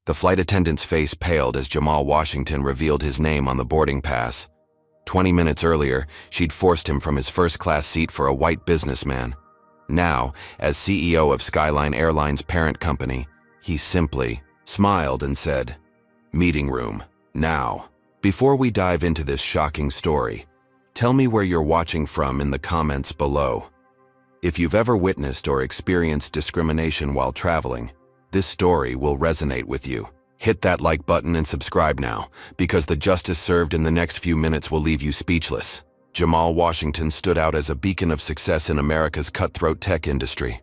The flight attendant's face paled as Jamal Washington revealed his name on the boarding pass. 20 minutes earlier, she'd forced him from his first-class seat for a white businessman. Now, as CEO of Skyline Airlines' parent company, he simply smiled and said, "Meeting room, now." Before we dive into this shocking story, tell me where you're watching from in the comments below. If you've ever witnessed or experienced discrimination while traveling, this story will resonate with you. Hit that like button and subscribe now, because the justice served in the next few minutes will leave you speechless. Jamal Washington stood out as a beacon of success in America's cutthroat tech industry.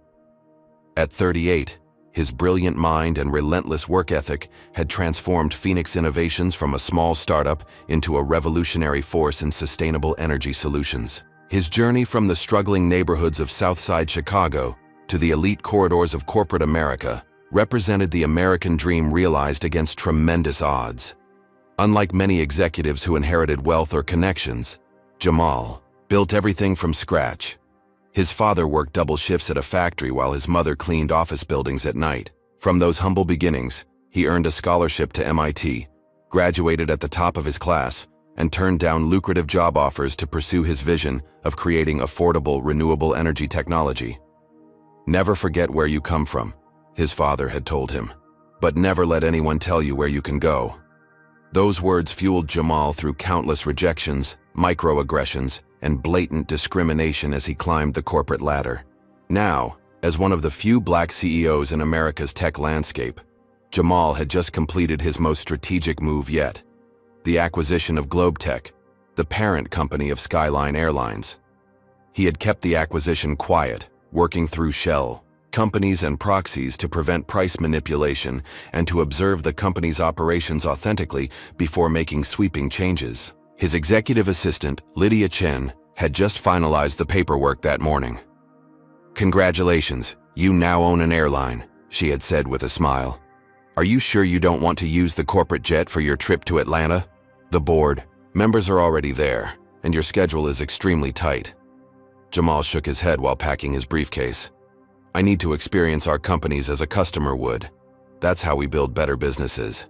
At 38, his brilliant mind and relentless work ethic had transformed Phoenix Innovations from a small startup into a revolutionary force in sustainable energy solutions. His journey from the struggling neighborhoods of Southside Chicago to the elite corridors of corporate America represented the American dream realized against tremendous odds. Unlike many executives who inherited wealth or connections, Jamal built everything from scratch. His father worked double shifts at a factory while his mother cleaned office buildings at night. From those humble beginnings, he earned a scholarship to MIT, graduated at the top of his class, and turned down lucrative job offers to pursue his vision of creating affordable, renewable energy technology. "Never forget where you come from," his father had told him, "but never let anyone tell you where you can go." Those words fueled Jamal through countless rejections, microaggressions, and blatant discrimination as he climbed the corporate ladder. Now, as one of the few black CEOs in America's tech landscape, Jamal had just completed his most strategic move yet: the acquisition of GlobeTech, the parent company of Skyline Airlines. He had kept the acquisition quiet, working through shell companies and proxies to prevent price manipulation and to observe the company's operations authentically before making sweeping changes. His executive assistant, Lydia Chen, had just finalized the paperwork that morning. "Congratulations, you now own an airline," she had said with a smile. "Are you sure you don't want to use the corporate jet for your trip to Atlanta? The board members are already there, and your schedule is extremely tight." Jamal shook his head while packing his briefcase. "I need to experience our companies as a customer would. That's how we build better businesses."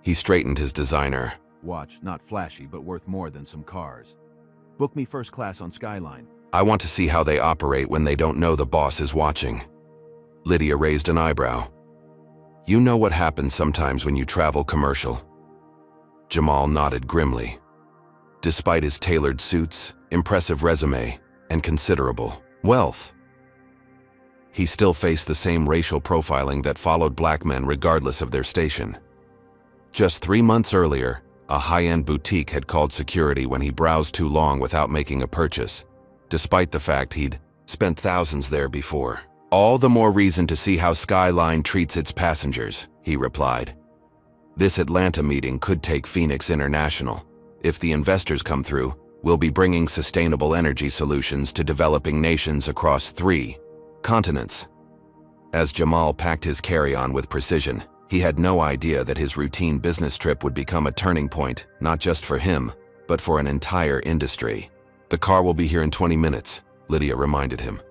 He straightened his designer watch, not flashy, but worth more than some cars. Book me first class on Skyline. "I want to see how they operate when they don't know the boss is watching." Lydia raised an eyebrow. "You know what happens sometimes when you travel commercial." Jamal nodded grimly. Despite his tailored suits, impressive resume, and considerable wealth, he still faced the same racial profiling that followed black men regardless of their station. Just 3 months earlier, a high-end boutique had called security when he browsed too long without making a purchase, despite the fact he'd spent thousands there before. "All the more reason to see how Skyline treats its passengers," he replied. "This Atlanta meeting could take Phoenix international. If the investors come through, we'll be bringing sustainable energy solutions to developing nations across 3 continents." As Jamal packed his carry-on with precision, he had no idea that his routine business trip would become a turning point, not just for him, but for an entire industry. "The car will be here in 20 minutes, Lydia reminded him.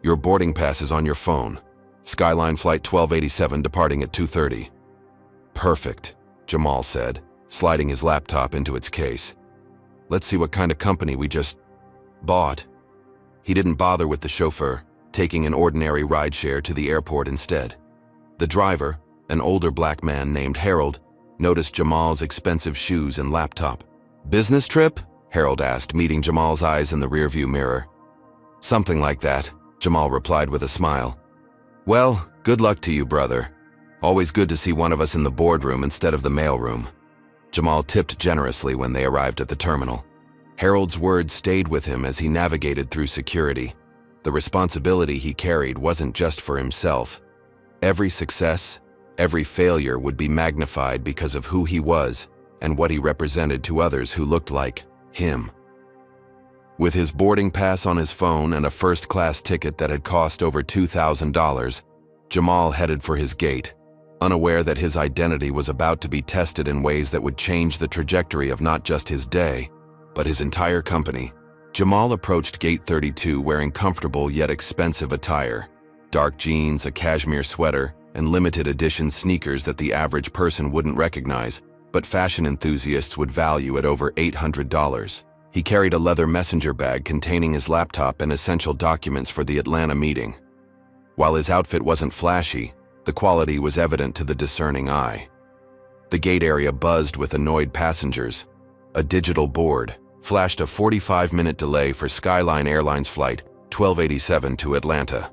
"Your boarding pass is on your phone. Skyline Flight 1287 departing at 2:30. "Perfect," Jamal said, sliding his laptop into its case. "Let's see what kind of company we just bought." He didn't bother with the chauffeur, taking an ordinary rideshare to the airport instead. The driver, an older black man named Harold, noticed Jamal's expensive shoes and laptop. "Business trip?" Harold asked, meeting Jamal's eyes in the rearview mirror. "Something like that," Jamal replied with a smile. "Well, good luck to you, brother. Always good to see one of us in the boardroom instead of the mailroom." Jamal tipped generously when they arrived at the terminal. Harold's words stayed with him as he navigated through security. The responsibility he carried wasn't just for himself. Every success, every failure would be magnified because of who he was and what he represented to others who looked like him. With his boarding pass on his phone and a first-class ticket that had cost over $2,000, Jamal headed for his gate, unaware that his identity was about to be tested in ways that would change the trajectory of not just his day, but his entire company. Jamal approached Gate 32 wearing comfortable yet expensive attire: dark jeans, a cashmere sweater, and limited edition sneakers that the average person wouldn't recognize, but fashion enthusiasts would value at over $800. He carried a leather messenger bag containing his laptop and essential documents for the Atlanta meeting. While his outfit wasn't flashy, the quality was evident to the discerning eye. The gate area buzzed with annoyed passengers. A digital board flashed a 45-minute delay for Skyline Airlines Flight 1287 to Atlanta.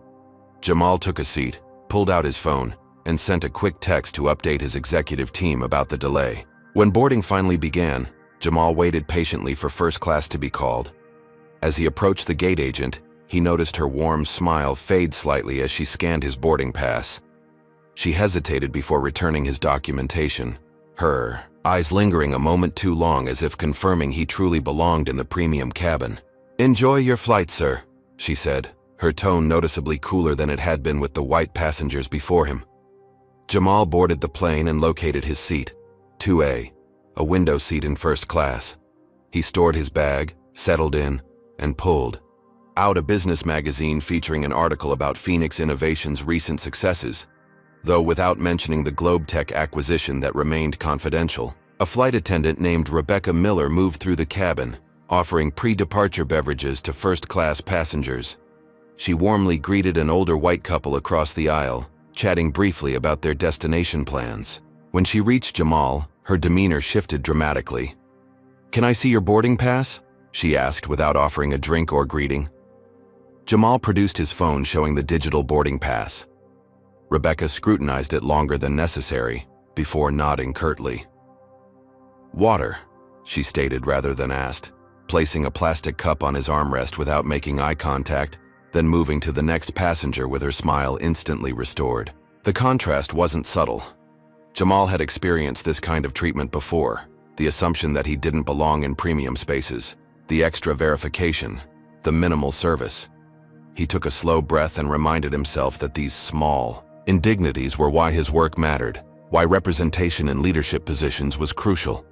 Jamal took a seat, pulled out his phone, and sent a quick text to update his executive team about the delay. When boarding finally began, Jamal waited patiently for first class to be called. As he approached the gate agent, he noticed her warm smile fade slightly as she scanned his boarding pass. She hesitated before returning his documentation, her eyes lingering a moment too long as if confirming he truly belonged in the premium cabin. "Enjoy your flight, sir," she said, her tone noticeably cooler than it had been with the white passengers before him. Jamal boarded the plane and located his seat, 2A, a window seat in first class. He stored his bag, settled in, and pulled out a business magazine featuring an article about Phoenix Innovation's recent successes, though without mentioning the GlobeTech acquisition that remained confidential. A flight attendant named Rebecca Miller moved through the cabin, offering pre-departure beverages to first-class passengers. She warmly greeted an older white couple across the aisle, chatting briefly about their destination plans. When she reached Jamal, her demeanor shifted dramatically. "Can I see your boarding pass?" she asked without offering a drink or greeting. Jamal produced his phone showing the digital boarding pass. Rebecca scrutinized it longer than necessary, before nodding curtly. "Water," she stated rather than asked, placing a plastic cup on his armrest without making eye contact, then moving to the next passenger with her smile instantly restored. The contrast wasn't subtle. Jamal had experienced this kind of treatment before, the assumption that he didn't belong in premium spaces, the extra verification, the minimal service. He took a slow breath and reminded himself that these small indignities were why his work mattered, why representation in leadership positions was crucial.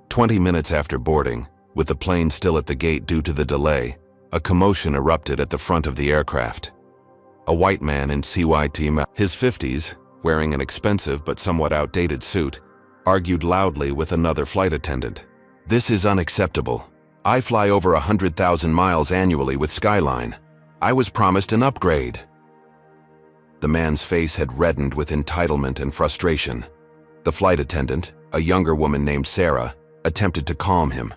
20 minutes after boarding, with the plane still at the gate due to the delay, a commotion erupted at the front of the aircraft. A white man in his 50s, wearing an expensive but somewhat outdated suit, argued loudly with another flight attendant. "This is unacceptable. I fly over 100,000 miles annually with Skyline. I was promised an upgrade." The man's face had reddened with entitlement and frustration. The flight attendant, a younger woman named Sarah, attempted to calm him.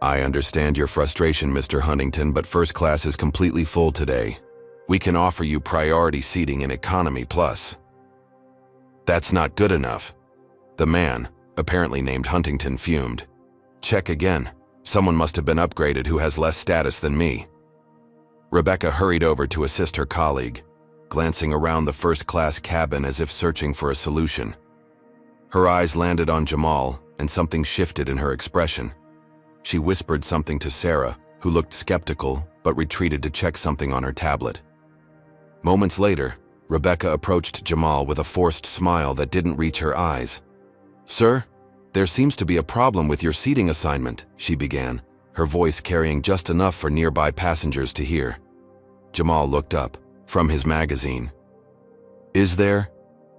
"I understand your frustration, Mr. Huntington, but first class is completely full today. We can offer you priority seating in Economy Plus." "That's not good enough." The man, apparently named Huntington, fumed. "Check again. Someone must have been upgraded who has less status than me." Rebecca hurried over to assist her colleague, glancing around the first-class cabin as if searching for a solution. Her eyes landed on Jamal, and something shifted in her expression. She whispered something to Sarah, who looked skeptical but retreated to check something on her tablet. Moments later, Rebecca approached Jamal with a forced smile that didn't reach her eyes. "Sir, there seems to be a problem with your seating assignment," she began, her voice carrying just enough for nearby passengers to hear. Jamal looked up from his magazine. "Is there?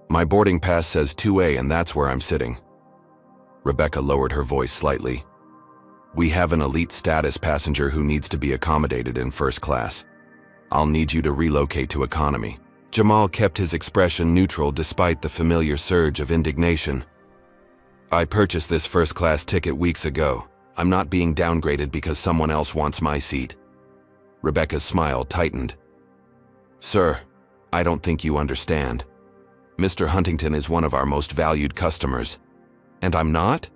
My boarding pass says 2A and that's where I'm sitting." Rebecca lowered her voice slightly. "We have an elite status passenger who needs to be accommodated in first class. I'll need you to relocate to economy." Jamal kept his expression neutral despite the familiar surge of indignation. "I purchased this first-class ticket weeks ago. I'm not being downgraded because someone else wants my seat." Rebecca's smile tightened. "Sir, I don't think you understand. Mr. Huntington is one of our most valued customers." "And I'm not?"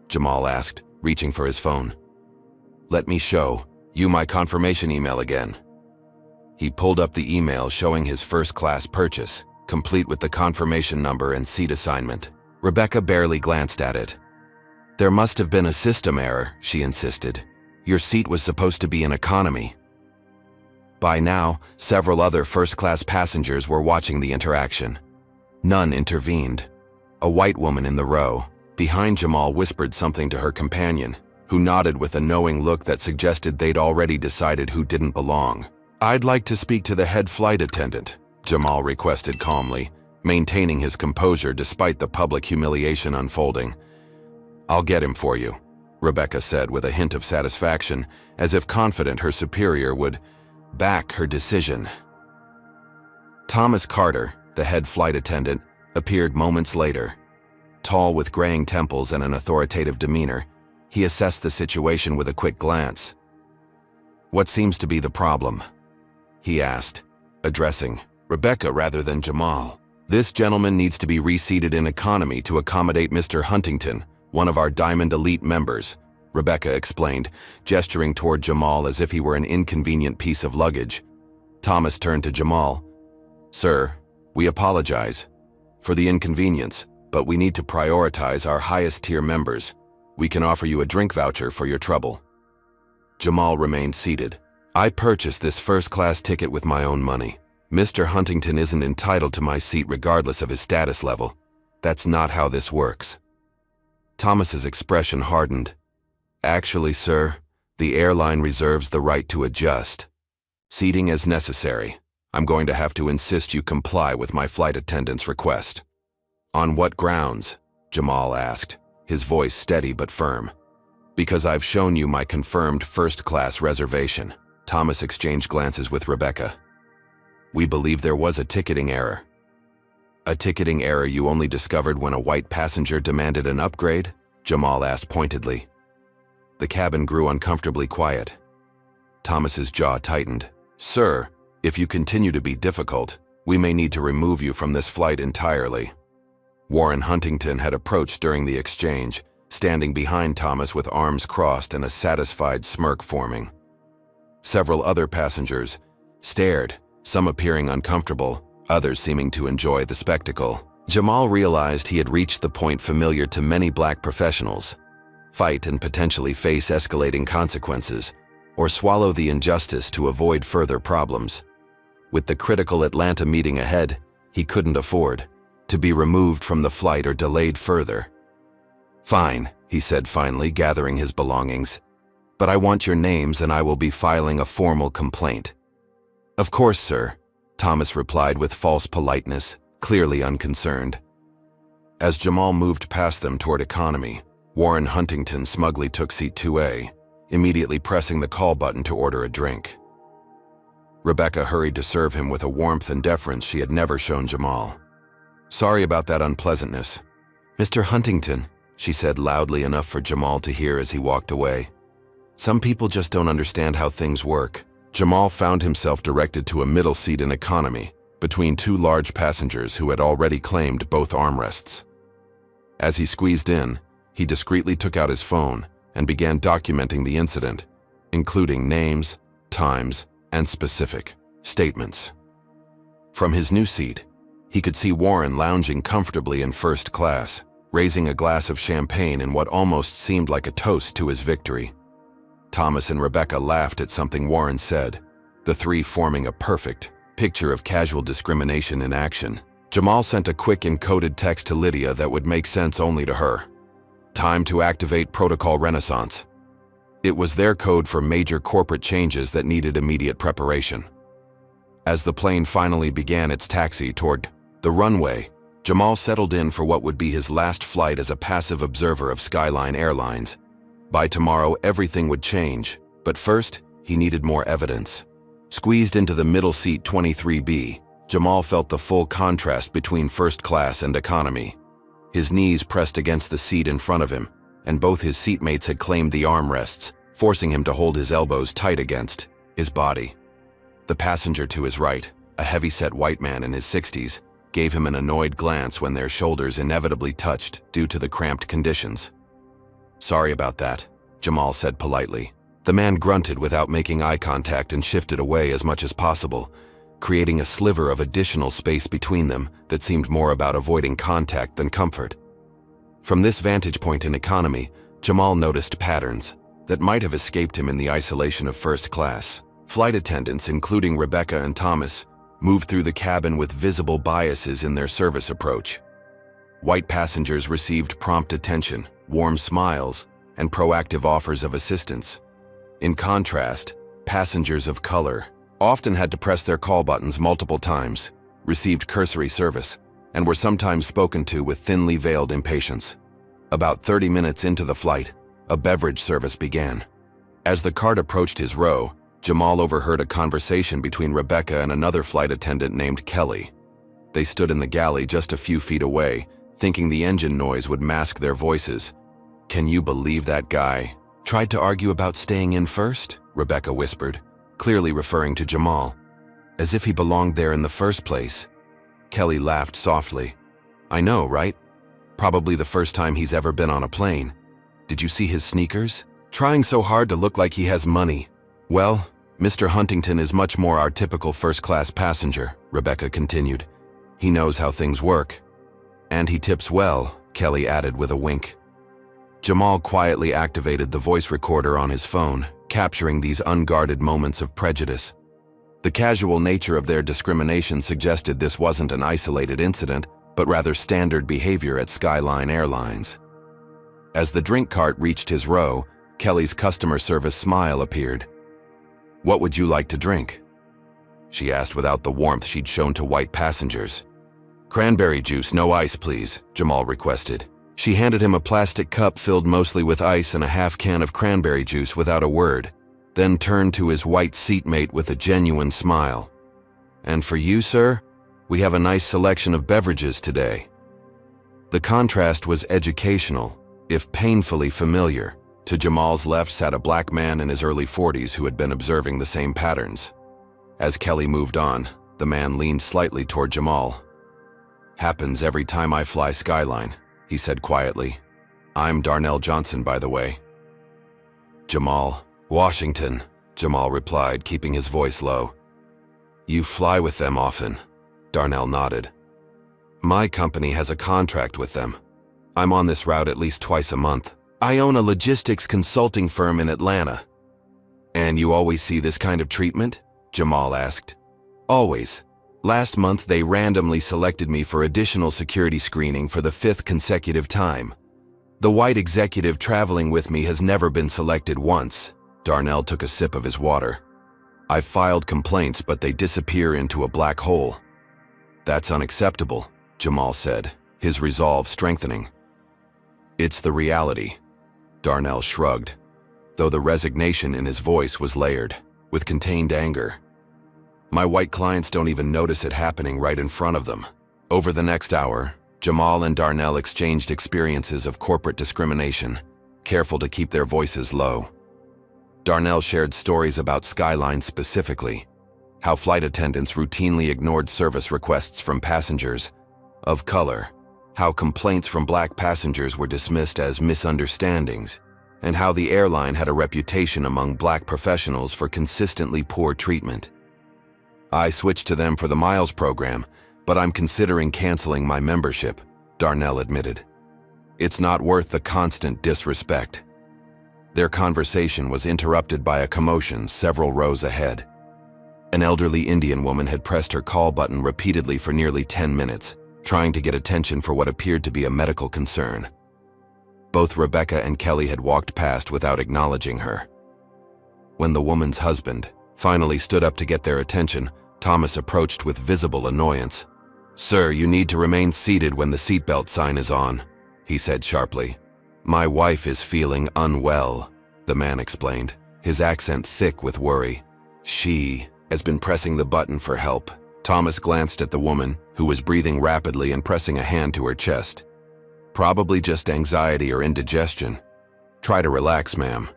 Jamal asked, reaching for his phone. "Let me show you my confirmation email again." He pulled up the email showing his first-class purchase, complete with the confirmation number and seat assignment. Rebecca barely glanced at it. "There must have been a system error," she insisted. "Your seat was supposed to be in economy." By now, several other first-class passengers were watching the interaction. None intervened. A white woman in the row, behind Jamal, whispered something to her companion, who nodded with a knowing look that suggested they'd already decided who didn't belong. "I'd like to speak to the head flight attendant," Jamal requested calmly, maintaining his composure despite the public humiliation unfolding. "I'll get him for you," Rebecca said with a hint of satisfaction, as if confident her superior would back her decision. Thomas Carter, the head flight attendant, appeared moments later. Tall with graying temples and an authoritative demeanor, he assessed the situation with a quick glance. "What seems to be the problem?" he asked, addressing Rebecca rather than Jamal. "This gentleman needs to be reseated in economy to accommodate Mr. Huntington, one of our Diamond Elite members," Rebecca explained, gesturing toward Jamal as if he were an inconvenient piece of luggage. Thomas turned to Jamal. "Sir, we apologize for the inconvenience, but we need to prioritize our highest-tier members. We can offer you a drink voucher for your trouble." Jamal remained seated. "I purchased this first-class ticket with my own money. Mr. Huntington isn't entitled to my seat regardless of his status level. That's not how this works." Thomas's expression hardened. "Actually, sir, the airline reserves the right to adjust seating as necessary. I'm going to have to insist you comply with my flight attendant's request." "On what grounds?" Jamal asked, his voice steady but firm. "Because I've shown you my confirmed first-class reservation." Thomas exchanged glances with Rebecca. "We believe there was a ticketing error." "A ticketing error you only discovered when a white passenger demanded an upgrade?" Jamal asked pointedly. The cabin grew uncomfortably quiet. Thomas's jaw tightened. "Sir, if you continue to be difficult, we may need to remove you from this flight entirely." Warren Huntington had approached during the exchange, standing behind Thomas with arms crossed and a satisfied smirk forming. Several other passengers stared, some appearing uncomfortable, others seeming to enjoy the spectacle. Jamal realized he had reached the point familiar to many black professionals: fight and potentially face escalating consequences, or swallow the injustice to avoid further problems. With the critical Atlanta meeting ahead, he couldn't afford to be removed from the flight or delayed further. "Fine," he said finally, gathering his belongings. "But I want your names and I will be filing a formal complaint." "Of course, sir," Thomas replied with false politeness, clearly unconcerned. As Jamal moved past them toward economy, Warren Huntington smugly took seat 2A, immediately pressing the call button to order a drink. Rebecca hurried to serve him with a warmth and deference she had never shown Jamal. "Sorry about that unpleasantness, Mr. Huntington," she said loudly enough for Jamal to hear as he walked away. "Some people just don't understand how things work." Jamal found himself directed to a middle seat in economy, between two large passengers who had already claimed both armrests. As he squeezed in, he discreetly took out his phone and began documenting the incident, including names, times, and specific statements. From his new seat, he could see Warren lounging comfortably in first class, raising a glass of champagne in what almost seemed like a toast to his victory. Thomas and Rebecca laughed at something Warren said, the three forming a perfect picture of casual discrimination in action. Jamal sent a quick encoded text to Lydia that would make sense only to her. Time to activate Protocol Renaissance. It was their code for major corporate changes that needed immediate preparation. As the plane finally began its taxi toward the runway, Jamal settled in for what would be his last flight as a passive observer of Skyline Airlines. By tomorrow, everything would change, but first, he needed more evidence. Squeezed into the middle seat 23B, Jamal felt the full contrast between first class and economy. His knees pressed against the seat in front of him, and both his seatmates had claimed the armrests, forcing him to hold his elbows tight against his body. The passenger to his right, a heavy-set white man in his 60s, gave him an annoyed glance when their shoulders inevitably touched due to the cramped conditions. "Sorry about that," Jamal said politely. The man grunted without making eye contact and shifted away as much as possible, creating a sliver of additional space between them that seemed more about avoiding contact than comfort. From this vantage point in economy, Jamal noticed patterns that might have escaped him in the isolation of first class. Flight attendants, including Rebecca and Thomas, moved through the cabin with visible biases in their service approach. White passengers received prompt attention, warm smiles, and proactive offers of assistance. In contrast, passengers of color often had to press their call buttons multiple times, received cursory service, and were sometimes spoken to with thinly veiled impatience. About 30 minutes into the flight, a beverage service began. As the cart approached his row, Jamal overheard a conversation between Rebecca and another flight attendant named Kelly. They stood in the galley just a few feet away, thinking the engine noise would mask their voices. "Can you believe that guy tried to argue about staying in first?" Rebecca whispered, clearly referring to Jamal. "As if he belonged there in the first place." Kelly laughed softly. "I know, right? Probably the first time he's ever been on a plane. Did you see his sneakers? Trying so hard to look like he has money." "Well, Mr. Huntington is much more our typical first-class passenger," Rebecca continued. "He knows how things work. And he tips well," Kelly added with a wink. Jamal quietly activated the voice recorder on his phone, capturing these unguarded moments of prejudice. The casual nature of their discrimination suggested this wasn't an isolated incident, but rather standard behavior at Skyline Airlines. As the drink cart reached his row, Kelly's customer service smile appeared. "What would you like to drink?" she asked without the warmth she'd shown to white passengers. "Cranberry juice, no ice, please," Jamal requested. She handed him a plastic cup filled mostly with ice and a half can of cranberry juice without a word, then turned to his white seatmate with a genuine smile. "And for you, sir? We have a nice selection of beverages today." The contrast was educational, if painfully familiar. To Jamal's left sat a black man in his early 40s who had been observing the same patterns. As Kelly moved on, the man leaned slightly toward Jamal. "Happens every time I fly Skyline," he said quietly. "I'm Darnell Johnson, by the way." "Jamal, Washington," Jamal replied, keeping his voice low. "You fly with them often?" Darnell nodded. "My company has a contract with them. I'm on this route at least twice a month. I own a logistics consulting firm in Atlanta." "And you always see this kind of treatment?" Jamal asked. "Always. Last month they randomly selected me for additional security screening for the 5th consecutive time. The white executive traveling with me has never been selected once." Darnell took a sip of his water. "I've filed complaints, but they disappear into a black hole." "That's unacceptable," Jamal said, his resolve strengthening. "It's the reality." Darnell shrugged, though the resignation in his voice was layered, with contained anger. "My white clients don't even notice it happening right in front of them." Over the next hour, Jamal and Darnell exchanged experiences of corporate discrimination, careful to keep their voices low. Darnell shared stories about Skyline specifically, how flight attendants routinely ignored service requests from passengers of color, how complaints from black passengers were dismissed as misunderstandings, and how the airline had a reputation among black professionals for consistently poor treatment. "I switched to them for the miles program, but I'm considering canceling my membership," Darnell admitted. "It's not worth the constant disrespect." Their conversation was interrupted by a commotion several rows ahead. An elderly Indian woman had pressed her call button repeatedly for nearly 10 minutes, trying to get attention for what appeared to be a medical concern. Both Rebecca and Kelly had walked past without acknowledging her. When the woman's husband finally stood up to get their attention, Thomas approached with visible annoyance. "Sir, you need to remain seated when the seatbelt sign is on," he said sharply. "My wife is feeling unwell," the man explained, his accent thick with worry. "She has been pressing the button for help." Thomas glanced at the woman, who was breathing rapidly and pressing a hand to her chest. "Probably just anxiety or indigestion. Try to relax, ma'am."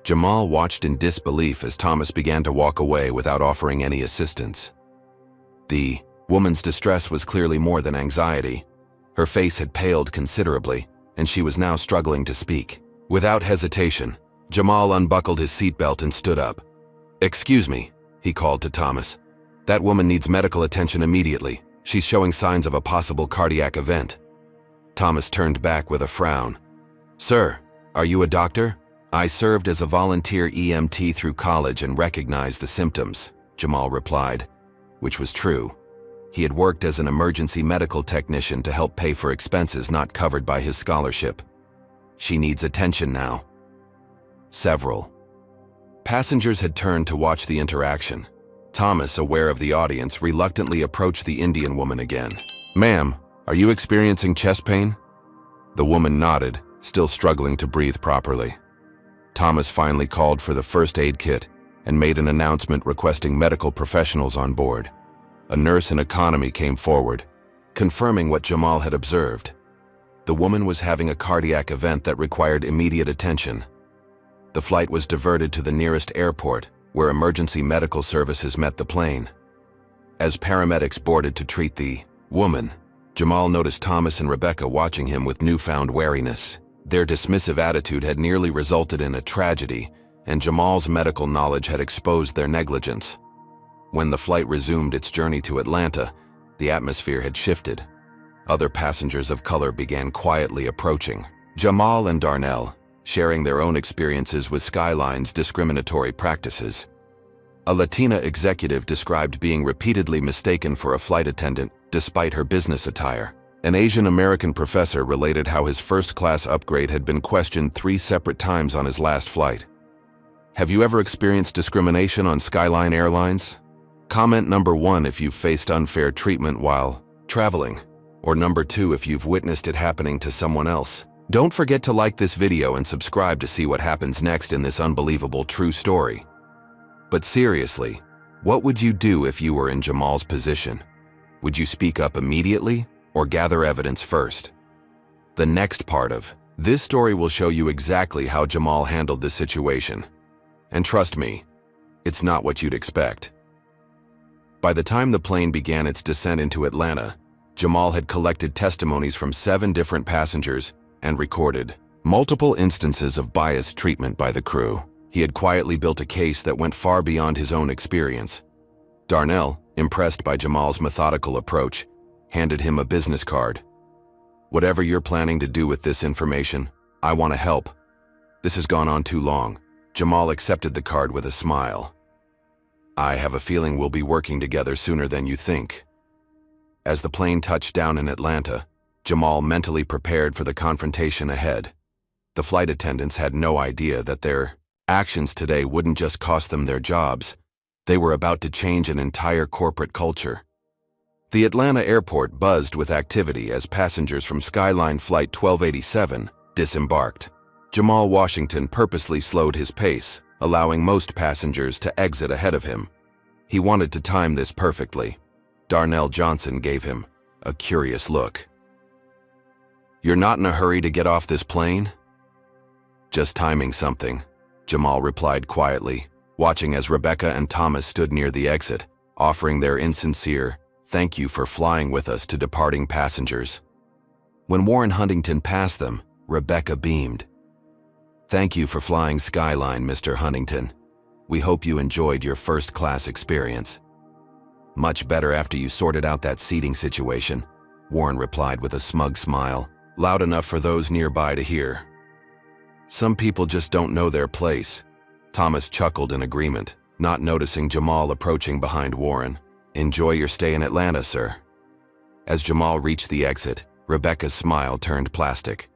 Jamal watched in disbelief as Thomas began to walk away without offering any assistance. The woman's distress was clearly more than anxiety. Her face had paled considerably, and she was now struggling to speak. Without hesitation, Jamal unbuckled his seatbelt and stood up. "Excuse me," he called to Thomas. "That woman needs medical attention immediately. She's showing signs of a possible cardiac event." Thomas turned back with a frown. "Sir, are you a doctor?" "I served as a volunteer EMT through college and recognized the symptoms," Jamal replied, which was true. He had worked as an emergency medical technician to help pay for expenses not covered by his scholarship. "She needs attention now." Several passengers had turned to watch the interaction. Thomas, aware of the audience, reluctantly approached the Indian woman again. Ma'am, are you experiencing chest pain? The woman nodded, still struggling to breathe properly. Thomas finally called for the first aid kit and made an announcement requesting medical professionals on board. A nurse in economy came forward, confirming what Jamal had observed. The woman was having a cardiac event that required immediate attention. The flight was diverted to the nearest airport, where emergency medical services met the plane. As paramedics boarded to treat the woman, Jamal noticed Thomas and Rebecca watching him with newfound wariness. Their dismissive attitude had nearly resulted in a tragedy, and Jamal's medical knowledge had exposed their negligence. When the flight resumed its journey to Atlanta, the atmosphere had shifted. Other passengers of color began quietly approaching. Jamal and Darnell, sharing their own experiences with Skyline's discriminatory practices. A Latina executive described being repeatedly mistaken for a flight attendant despite her business attire. An Asian American professor related how his first-class upgrade had been questioned 3 separate times on his last flight. Have you ever experienced discrimination on Skyline Airlines? Comment number 1 if you've faced unfair treatment while traveling, or number 2 if you've witnessed it happening to someone else. Don't forget to like this video and subscribe to see what happens next in this unbelievable true story. But seriously, what would you do if you were in Jamal's position? Would you speak up immediately or gather evidence first? The next part of this story will show you exactly how Jamal handled this situation. And trust me, it's not what you'd expect. By the time the plane began its descent into Atlanta, Jamal had collected testimonies from 7 different passengers and recorded multiple instances of biased treatment by the crew. He had quietly built a case that went far beyond his own experience. Darnell, impressed by Jamal's methodical approach, handed him a business card. Whatever you're planning to do with this information, I want to help. This has gone on too long. Jamal accepted the card with a smile. I have a feeling we'll be working together sooner than you think. As the plane touched down in Atlanta, Jamal mentally prepared for the confrontation ahead. The flight attendants had no idea that their actions today wouldn't just cost them their jobs. They were about to change an entire corporate culture. The Atlanta airport buzzed with activity as passengers from Skyline Flight 1287 disembarked. Jamal Washington purposely slowed his pace, allowing most passengers to exit ahead of him. He wanted to time this perfectly. Darnell Johnson gave him a curious look. You're not in a hurry to get off this plane? Just timing something, Jamal replied quietly, watching as Rebecca and Thomas stood near the exit, offering their insincere thank you for flying with us to departing passengers. When Warren Huntington passed them, Rebecca beamed. Thank you for flying Skyline, Mr. Huntington. We hope you enjoyed your first-class experience. Much better after you sorted out that seating situation, Warren replied with a smug smile, loud enough for those nearby to hear. Some people just don't know their place. Thomas chuckled in agreement, not noticing Jamal approaching behind Warren. Enjoy your stay in Atlanta, sir. As Jamal reached the exit, Rebecca's smile turned plastic.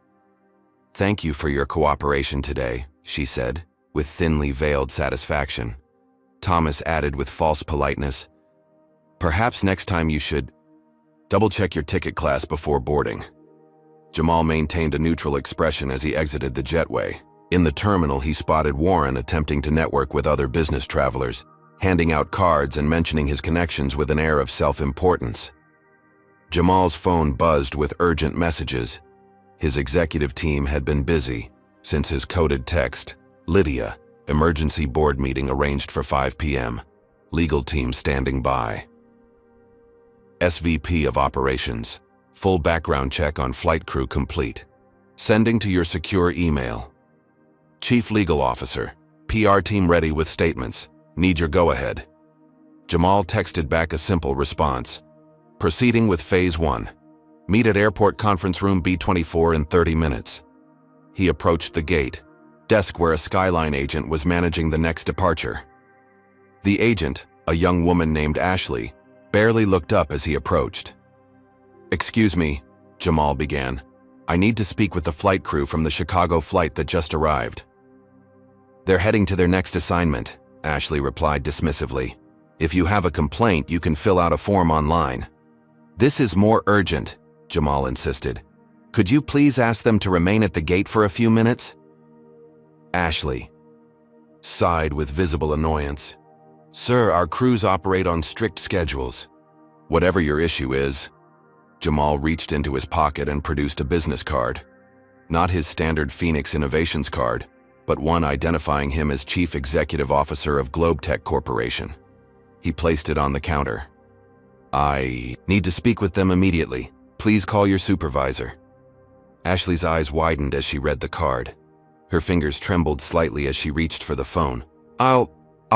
Thank you for your cooperation today, she said, with thinly veiled satisfaction. Thomas added with false politeness, perhaps next time you should double-check your ticket class before boarding. Jamal maintained a neutral expression as he exited the jetway. In the terminal, he spotted Warren attempting to network with other business travelers, handing out cards and mentioning his connections with an air of self-importance. Jamal's phone buzzed with urgent messages. His executive team had been busy since his coded text, Lydia, emergency board meeting arranged for 5 p.m. Legal team standing by. SVP of Operations, full background check on flight crew complete. Sending to your secure email. Chief Legal Officer, PR team ready with statements. Need your go-ahead. Jamal texted back a simple response. Proceeding with Phase 1. Meet at Airport Conference Room B24 in 30 minutes. He approached the gate, desk where a Skyline agent was managing the next departure. The agent, a young woman named Ashley, barely looked up as he approached. Excuse me, Jamal began. I need to speak with the flight crew from the Chicago flight that just arrived. They're heading to their next assignment, Ashley replied dismissively. If you have a complaint, you can fill out a form online. This is more urgent, Jamal insisted. Could you please ask them to remain at the gate for a few minutes? Ashley sighed with visible annoyance. Sir, our crews operate on strict schedules. Whatever your issue is. Jamal reached into his pocket and produced a business card. Not his standard Phoenix Innovations card, but one identifying him as Chief Executive Officer of Globetech Corporation. He placed it on the counter. I need to speak with them immediately. Please call your supervisor. Ashley's eyes widened as she read the card. Her fingers trembled slightly as she reached for the phone. I'll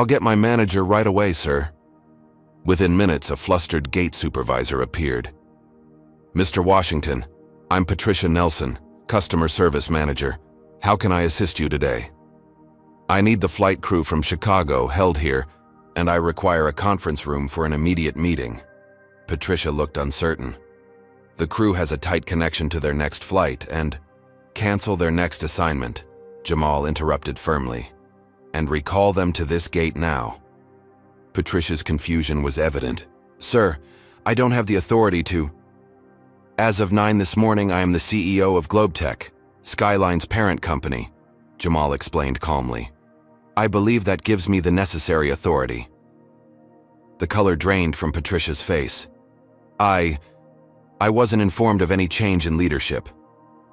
get my manager right away, sir. Within minutes, a flustered gate supervisor appeared. Mr. Washington, I'm Patricia Nelson, Customer Service Manager. How can I assist you today? I need the flight crew from Chicago held here, and I require a conference room for an immediate meeting. Patricia looked uncertain. The crew has a tight connection to their next flight and cancel their next assignment, Jamal interrupted firmly, and recall them to this gate now. Patricia's confusion was evident. Sir, I don't have the authority to. As of 9 this morning, I am the CEO of Globetech, Skyline's parent company, Jamal explained calmly. I believe that gives me the necessary authority. The color drained from Patricia's face. I wasn't informed of any change in leadership.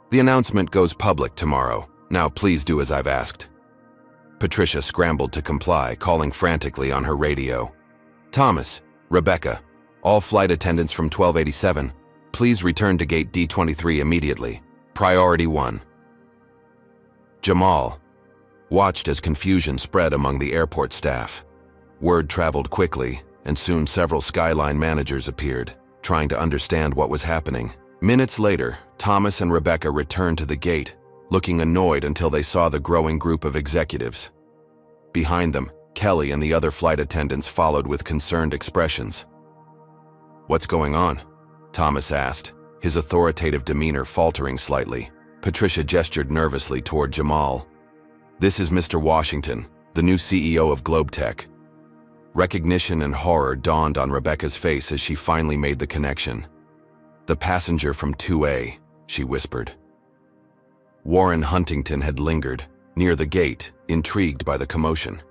The announcement goes public tomorrow. Now please do as I've asked. Patricia scrambled to comply, calling frantically on her radio. Thomas, Rebecca, all flight attendants from 1287, please return to gate D23 immediately. Priority 1. Jamal watched as confusion spread among the airport staff. Word traveled quickly, and soon several Skyline managers appeared, trying to understand what was happening. Minutes later, Thomas and Rebecca returned to the gate, looking annoyed until they saw the growing group of executives. Behind them, Kelly and the other flight attendants followed with concerned expressions. What's going on? Thomas asked, his authoritative demeanor faltering slightly. Patricia gestured nervously toward Jamal. This is Mr. Washington, the new CEO of Globetech. Recognition and horror dawned on Rebecca's face as she finally made the connection. The passenger from 2A, she whispered. Warren Huntington had lingered, near the gate, intrigued by the commotion.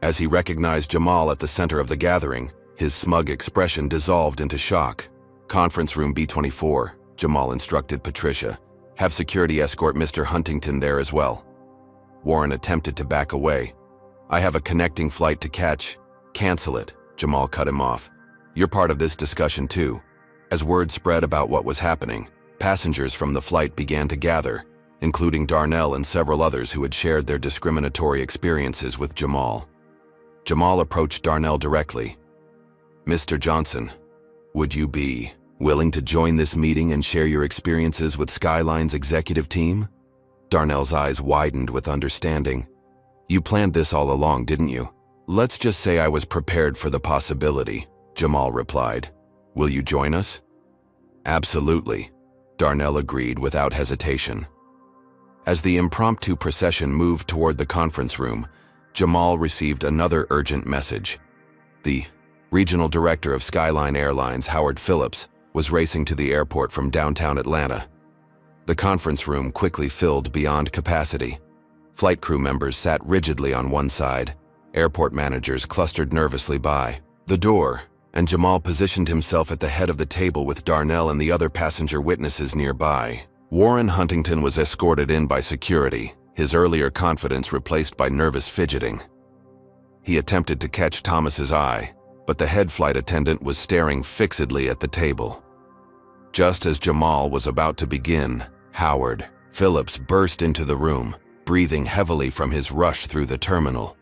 As he recognized Jamal at the center of the gathering, his smug expression dissolved into shock. Conference room B24, Jamal instructed Patricia. Have security escort Mr. Huntington there as well. Warren attempted to back away. I have a connecting flight to catch. Cancel it, Jamal cut him off. You're part of this discussion too. As word spread about what was happening, passengers from the flight began to gather, including Darnell and several others who had shared their discriminatory experiences with Jamal. Jamal approached Darnell directly. Mr. Johnson, would you be willing to join this meeting and share your experiences with Skyline's executive team? Darnell's eyes widened with understanding. You planned this all along, didn't you? Let's just say I was prepared for the possibility, Jamal replied. Will you join us? Absolutely, Darnell agreed without hesitation. As the impromptu procession moved toward the conference room, Jamal received another urgent message. The regional director of Skyline Airlines, Howard Phillips, was racing to the airport from downtown Atlanta. The conference room quickly filled beyond capacity. Flight crew members sat rigidly on one side. Airport managers clustered nervously by the door, and Jamal positioned himself at the head of the table with Darnell and the other passenger witnesses nearby. Warren Huntington was escorted in by security, his earlier confidence replaced by nervous fidgeting. He attempted to catch Thomas's eye, but the head flight attendant was staring fixedly at the table. Just as Jamal was about to begin, Howard Phillips burst into the room, breathing heavily from his rush through the terminal.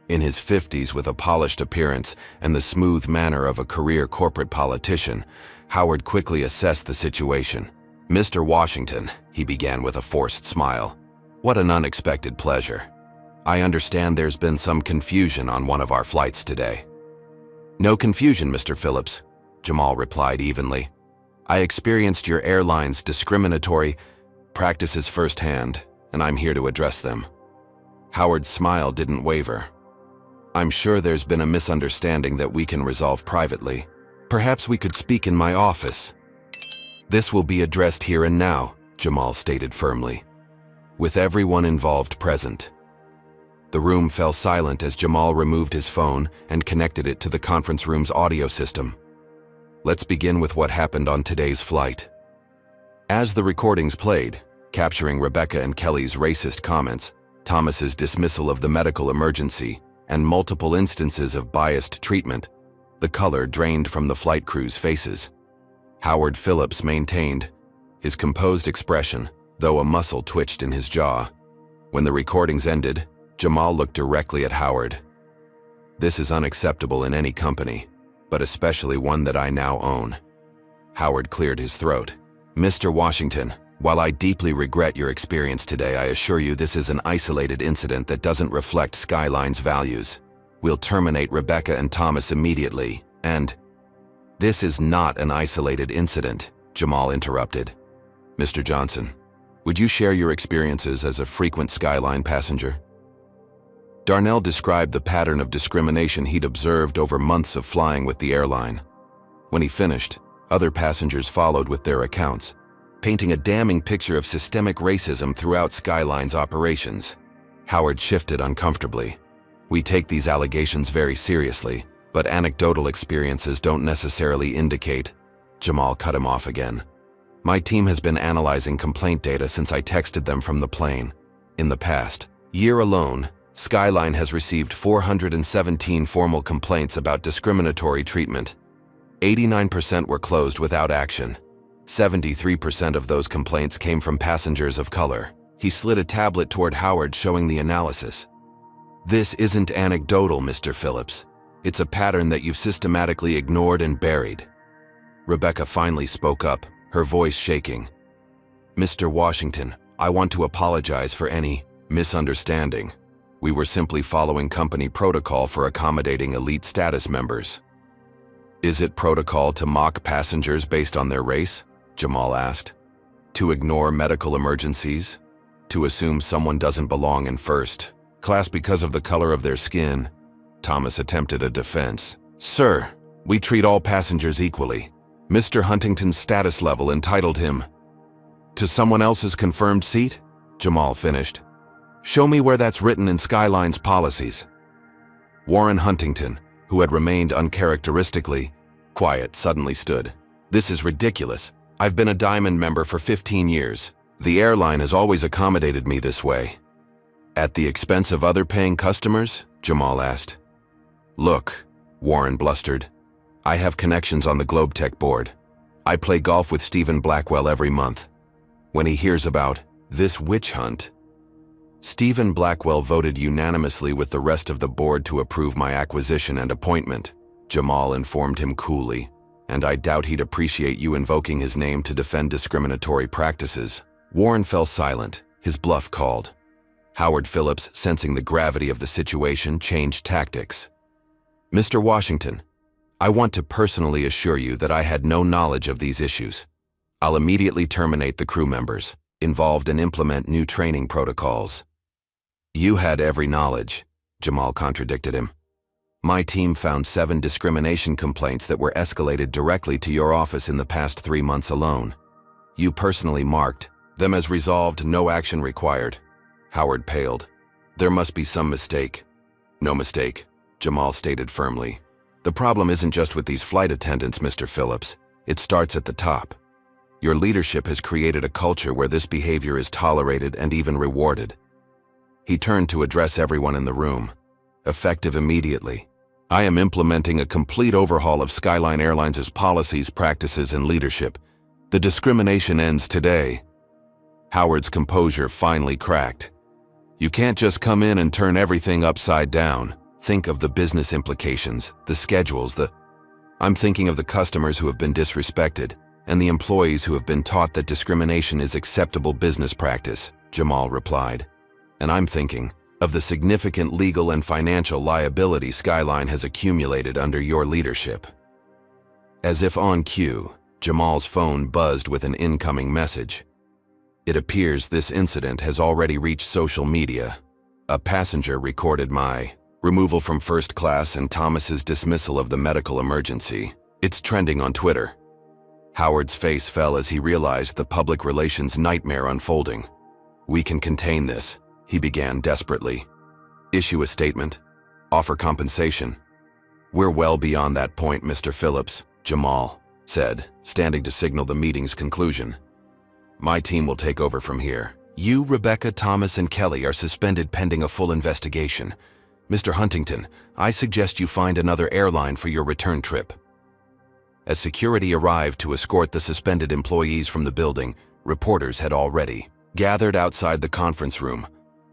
In his 50s with a polished appearance and the smooth manner of a career corporate politician, Howard quickly assessed the situation. Mr. Washington, he began with a forced smile. What an unexpected pleasure. I understand there's been some confusion on one of our flights today. No confusion, Mr. Phillips, Jamal replied evenly. I experienced your airline's discriminatory practices firsthand, and I'm here to address them. Howard's smile didn't waver. I'm sure there's been a misunderstanding that we can resolve privately. Perhaps we could speak in my office. This will be addressed here and now, Jamal stated firmly, with everyone involved present. The room fell silent as Jamal removed his phone and connected it to the conference room's audio system. Let's begin with what happened on today's flight. As the recordings played, capturing Rebecca and Kelly's racist comments, Thomas's dismissal of the medical emergency, and multiple instances of biased treatment, the color drained from the flight crew's faces. Howard Phillips maintained his composed expression, though a muscle twitched in his jaw. When the recordings ended, Jamal looked directly at Howard. This is unacceptable in any company, but especially one that I now own. Howard cleared his throat. Mr. Washington, while I deeply regret your experience today, I assure you this is an isolated incident that doesn't reflect Skyline's values. We'll terminate Rebecca and Thomas immediately, and... This is not an isolated incident, Jamal interrupted. Mr. Johnson, would you share your experiences as a frequent Skyline passenger? Darnell described the pattern of discrimination he'd observed over months of flying with the airline. When he finished, other passengers followed with their accounts, painting a damning picture of systemic racism throughout Skyline's operations. Howard shifted uncomfortably. We take these allegations very seriously, but anecdotal experiences don't necessarily indicate. Jamal cut him off again. My team has been analyzing complaint data since I texted them from the plane. In the past year alone, Skyline has received 417 formal complaints about discriminatory treatment. 89% were closed without action. 73% of those complaints came from passengers of color. He slid a tablet toward Howard showing the analysis. This isn't anecdotal, Mr. Phillips. It's a pattern that you've systematically ignored and buried. Rebecca finally spoke up, her voice shaking. Mr. Washington, I want to apologize for any misunderstanding. We were simply following company protocol for accommodating elite status members. Is it protocol to mock passengers based on their race? Jamal asked. To ignore medical emergencies? To assume someone doesn't belong in first class because of the color of their skin? Thomas attempted a defense. Sir, we treat all passengers equally. Mr. Huntington's status level entitled him to someone else's confirmed seat? Jamal finished. Show me where that's written in Skyline's policies. Warren Huntington, who had remained uncharacteristically quiet, suddenly stood. This is ridiculous. I've been a Diamond member for 15 years. The airline has always accommodated me this way. At the expense of other paying customers? Jamal asked. Look, Warren blustered. I have connections on the GlobeTech board. I play golf with Stephen Blackwell every month. When he hears about this witch hunt, Stephen Blackwell voted unanimously with the rest of the board to approve my acquisition and appointment, Jamal informed him coolly, and I doubt he'd appreciate you invoking his name to defend discriminatory practices. Warren fell silent, his bluff called. Howard Phillips, sensing the gravity of the situation, changed tactics. Mr. Washington, I want to personally assure you that I had no knowledge of these issues. I'll immediately terminate the crew members involved and implement new training protocols. You had every knowledge, Jamal contradicted him. My team found 7 discrimination complaints that were escalated directly to your office in the past 3 months alone. You personally marked them as resolved, no action required. Howard paled. There must be some mistake. No mistake, Jamal stated firmly. The problem isn't just with these flight attendants, Mr. Phillips. It starts at the top. Your leadership has created a culture where this behavior is tolerated and even rewarded. He turned to address everyone in the room. Effective immediately. I am implementing a complete overhaul of Skyline Airlines' policies, practices, and leadership. The discrimination ends today. Howard's composure finally cracked. You can't just come in and turn everything upside down. Think of the business implications, the schedules, I'm thinking of the customers who have been disrespected, and the employees who have been taught that discrimination is acceptable business practice, Jamal replied. And I'm thinking of the significant legal and financial liability Skyline has accumulated under your leadership. As if on cue, Jamal's phone buzzed with an incoming message. It appears this incident has already reached social media. A passenger recorded my removal from first class and Thomas's dismissal of the medical emergency. It's trending on Twitter. Howard's face fell as he realized the public relations nightmare unfolding. We can contain this, he began desperately. Issue a statement. Offer compensation. We're well beyond that point, Mr. Phillips, Jamal said, standing to signal the meeting's conclusion. My team will take over from here. You, Rebecca, Thomas, and Kelly are suspended pending a full investigation. Mr. Huntington, I suggest you find another airline for your return trip. As security arrived to escort the suspended employees from the building, reporters had already gathered outside the conference room,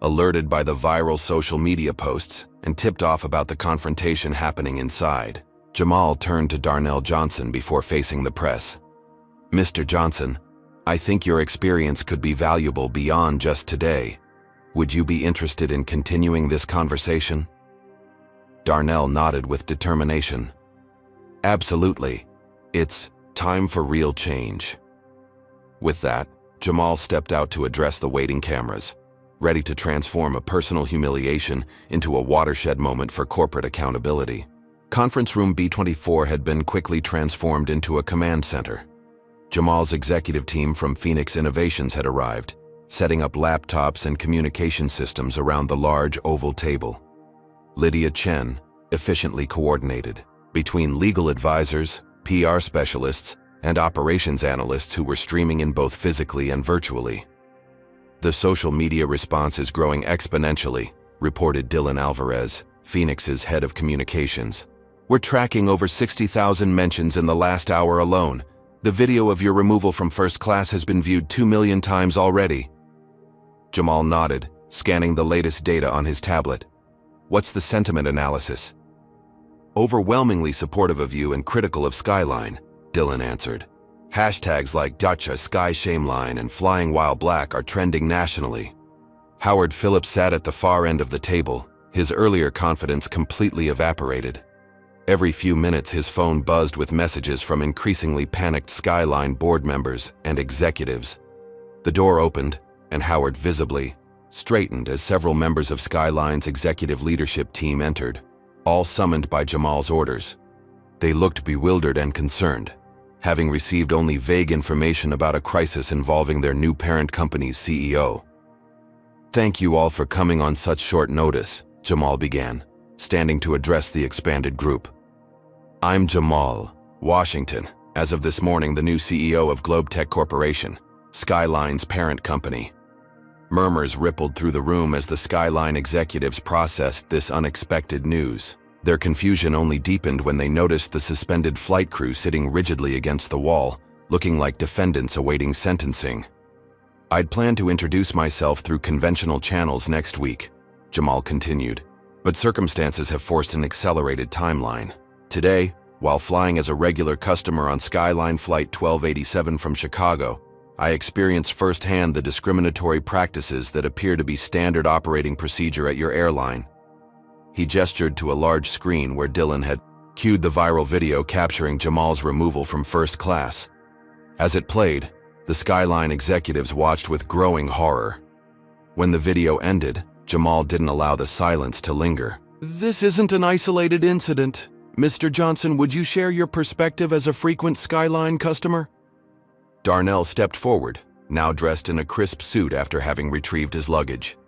alerted by the viral social media posts and tipped off about the confrontation happening inside. Jamal turned to Darnell Johnson before facing the press. Mr. Johnson, I think your experience could be valuable beyond just today. Would you be interested in continuing this conversation? Darnell nodded with determination. Absolutely. It's time for real change. With that, Jamal stepped out to address the waiting cameras, ready to transform a personal humiliation into a watershed moment for corporate accountability. Conference room B24 had been quickly transformed into a command center. Jamal's executive team from Phoenix Innovations had arrived, setting up laptops and communication systems around the large oval table. Lydia Chen efficiently coordinated between legal advisors, PR specialists, and operations analysts who were streaming in both physically and virtually. The social media response is growing exponentially, reported Dylan Alvarez, Phoenix's head of communications. We're tracking over 60,000 mentions in the last hour alone. The video of your removal from first class has been viewed 2 million times already. Jamal nodded, scanning the latest data on his tablet. What's the sentiment analysis? Overwhelmingly supportive of you and critical of Skyline, Dylan answered. Hashtags like Dacha, Sky Shameline, and Flying While Black are trending nationally. Howard Phillips sat at the far end of the table, his earlier confidence completely evaporated. Every few minutes his phone buzzed with messages from increasingly panicked Skyline board members and executives. The door opened, and Howard visibly straightened as several members of Skyline's executive leadership team entered, all summoned by Jamal's orders. They looked bewildered and concerned, having received only vague information about a crisis involving their new parent company's CEO. Thank you all for coming on such short notice, Jamal began, standing to address the expanded group. I'm Jamal Washington, as of this morning the new CEO of Globetech Corporation, Skyline's parent company. Murmurs rippled through the room as the Skyline executives processed this unexpected news. Their confusion only deepened when they noticed the suspended flight crew sitting rigidly against the wall, looking like defendants awaiting sentencing. I'd planned to introduce myself through conventional channels next week, Jamal continued, but circumstances have forced an accelerated timeline. Today, while flying as a regular customer on Skyline Flight 1287 from Chicago, I experienced firsthand the discriminatory practices that appear to be standard operating procedure at your airline. He gestured to a large screen where Dylan had cued the viral video capturing Jamal's removal from first class. As it played, the Skyline executives watched with growing horror. When the video ended, Jamal didn't allow the silence to linger. This isn't an isolated incident. Mr. Johnson, would you share your perspective as a frequent Skyline customer? Darnell stepped forward, now dressed in a crisp suit after having retrieved his luggage.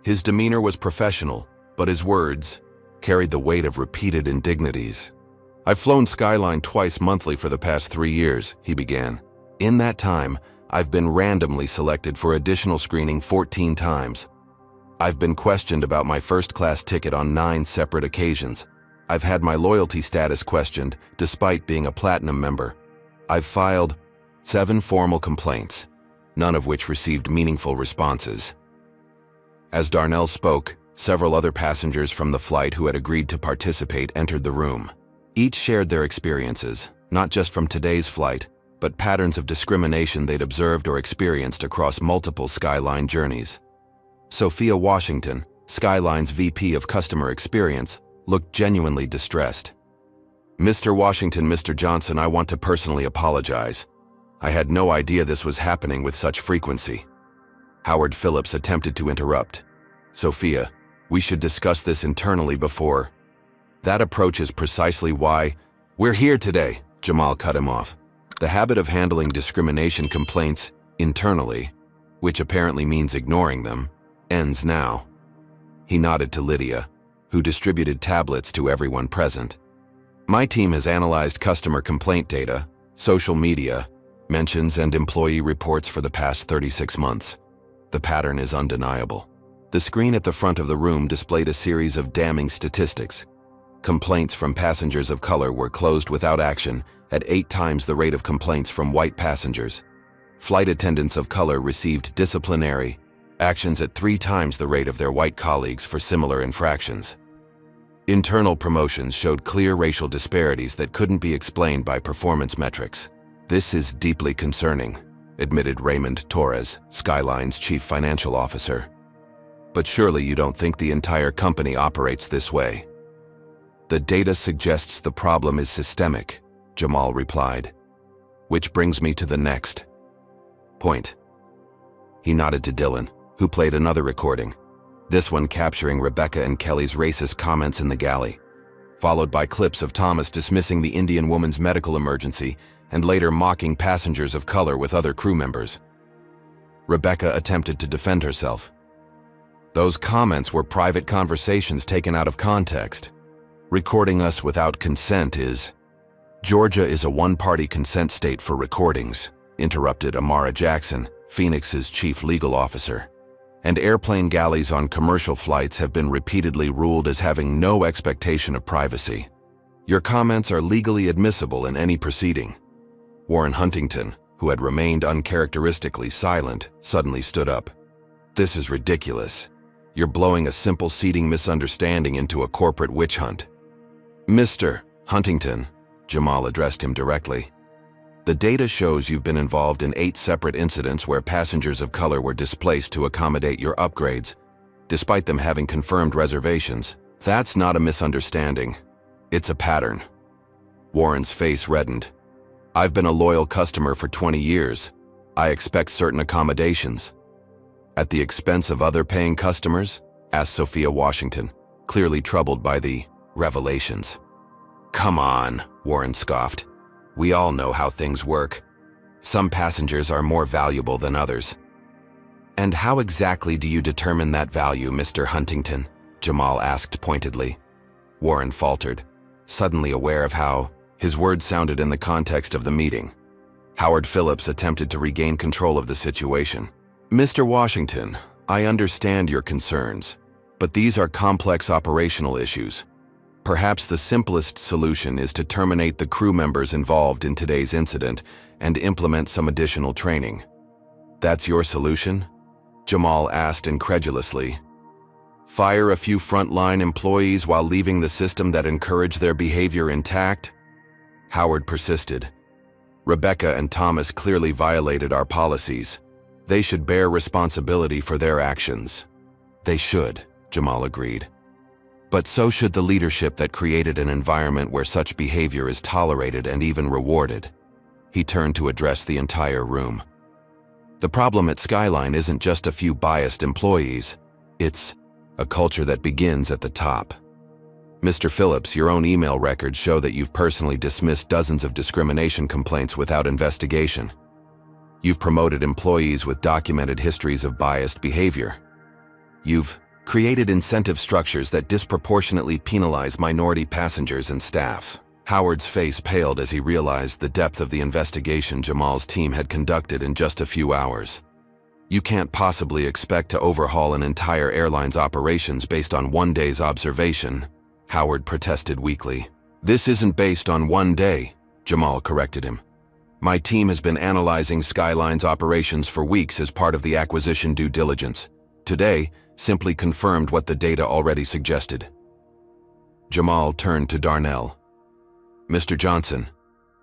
His demeanor was professional, but his words carried the weight of repeated indignities. I've flown Skyline twice monthly for the past 3 years, he began. In that time, I've been randomly selected for additional screening 14 times. I've been questioned about my first-class ticket on 9 separate occasions. I've had my loyalty status questioned despite being a platinum member. I've filed 7 formal complaints, none of which received meaningful responses. As Darnell spoke, several other passengers from the flight who had agreed to participate entered the room. Each shared their experiences, not just from today's flight, but patterns of discrimination they'd observed or experienced across multiple Skyline journeys. Sophia Washington, Skyline's VP of Customer Experience, looked genuinely distressed. Mr. Washington, Mr. Johnson, I want to personally apologize. I had no idea this was happening with such frequency. Howard Phillips attempted to interrupt. Sophia, we should discuss this internally before. That approach is precisely why we're here today, Jamal cut him off. The habit of handling discrimination complaints internally, which apparently means ignoring them, ends now. He nodded to Lydia, who distributed tablets to everyone present. My team has analyzed customer complaint data, social media, mentions, and employee reports for the past 36 months. The pattern is undeniable. The screen at the front of the room displayed a series of damning statistics. Complaints from passengers of color were closed without action at 8 times the rate of complaints from white passengers. Flight attendants of color received disciplinary actions at 3 times the rate of their white colleagues for similar infractions. Internal promotions showed clear racial disparities that couldn't be explained by performance metrics. This is deeply concerning, admitted Raymond Torres, Skyline's chief financial officer. But surely you don't think the entire company operates this way? The data suggests the problem is systemic, Jamal replied. Which brings me to the next point. He nodded to Dylan, who played another recording, this one capturing Rebecca and Kelly's racist comments in the galley, followed by clips of Thomas dismissing the Indian woman's medical emergency and later mocking passengers of color with other crew members. Rebecca attempted to defend herself. Those comments were private conversations taken out of context. Recording us without consent is... Georgia is a one-party consent state for recordings, interrupted Amara Jackson, Phoenix's chief legal officer. And airplane galleys on commercial flights have been repeatedly ruled as having no expectation of privacy. Your comments are legally admissible in any proceeding. Warren Huntington, who had remained uncharacteristically silent, suddenly stood up. This is ridiculous. You're blowing a simple seating misunderstanding into a corporate witch hunt. Mr. Huntington, Jamal addressed him directly. The data shows you've been involved in 8 separate incidents where passengers of color were displaced to accommodate your upgrades, despite them having confirmed reservations. That's not a misunderstanding. It's a pattern. Warren's face reddened. I've been a loyal customer for 20 years. I expect certain accommodations. At the expense of other paying customers? Asked Sophia Washington, clearly troubled by the revelations. Come on, Warren scoffed. We all know how things work. Some passengers are more valuable than others. And how exactly do you determine that value, Mr. Huntington? Jamal asked pointedly. Warren faltered, suddenly aware of how his words sounded in the context of the meeting. Howard Phillips attempted to regain control of the situation. Mr. Washington, I understand your concerns, but these are complex operational issues. Perhaps the simplest solution is to terminate the crew members involved in today's incident and implement some additional training. That's your solution? Jamal asked incredulously. Fire a few frontline employees while leaving the system that encouraged their behavior intact? Howard persisted. Rebecca and Thomas clearly violated our policies. They should bear responsibility for their actions. They should, Jamal agreed. But so should the leadership that created an environment where such behavior is tolerated and even rewarded. He turned to address the entire room. The problem at Skyline isn't just a few biased employees. It's a culture that begins at the top. Mr. Phillips, your own email records show that you've personally dismissed dozens of discrimination complaints without investigation. You've promoted employees with documented histories of biased behavior. You've created incentive structures that disproportionately penalize minority passengers and staff. Howard's face paled as he realized the depth of the investigation Jamal's team had conducted in just a few hours. You can't possibly expect to overhaul an entire airline's operations based on one day's observation, Howard protested weakly. This isn't based on one day, Jamal corrected him. My team has been analyzing Skyline's operations for weeks as part of the acquisition due diligence. Today, simply confirmed what the data already suggested. Jamal turned to Darnell. Mr. Johnson,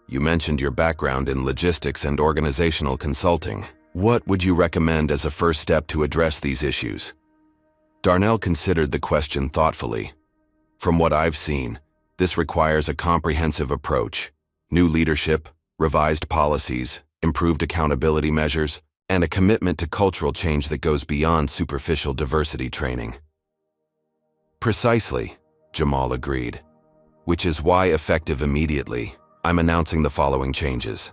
you mentioned your background in logistics and organizational consulting. What would you recommend as a first step to address these issues? Darnell considered the question thoughtfully. From what I've seen, this requires a comprehensive approach. New leadership, revised policies, improved accountability measures, and a commitment to cultural change that goes beyond superficial diversity training. Precisely, Jamal agreed. Which is why effective immediately. I'm announcing the following changes.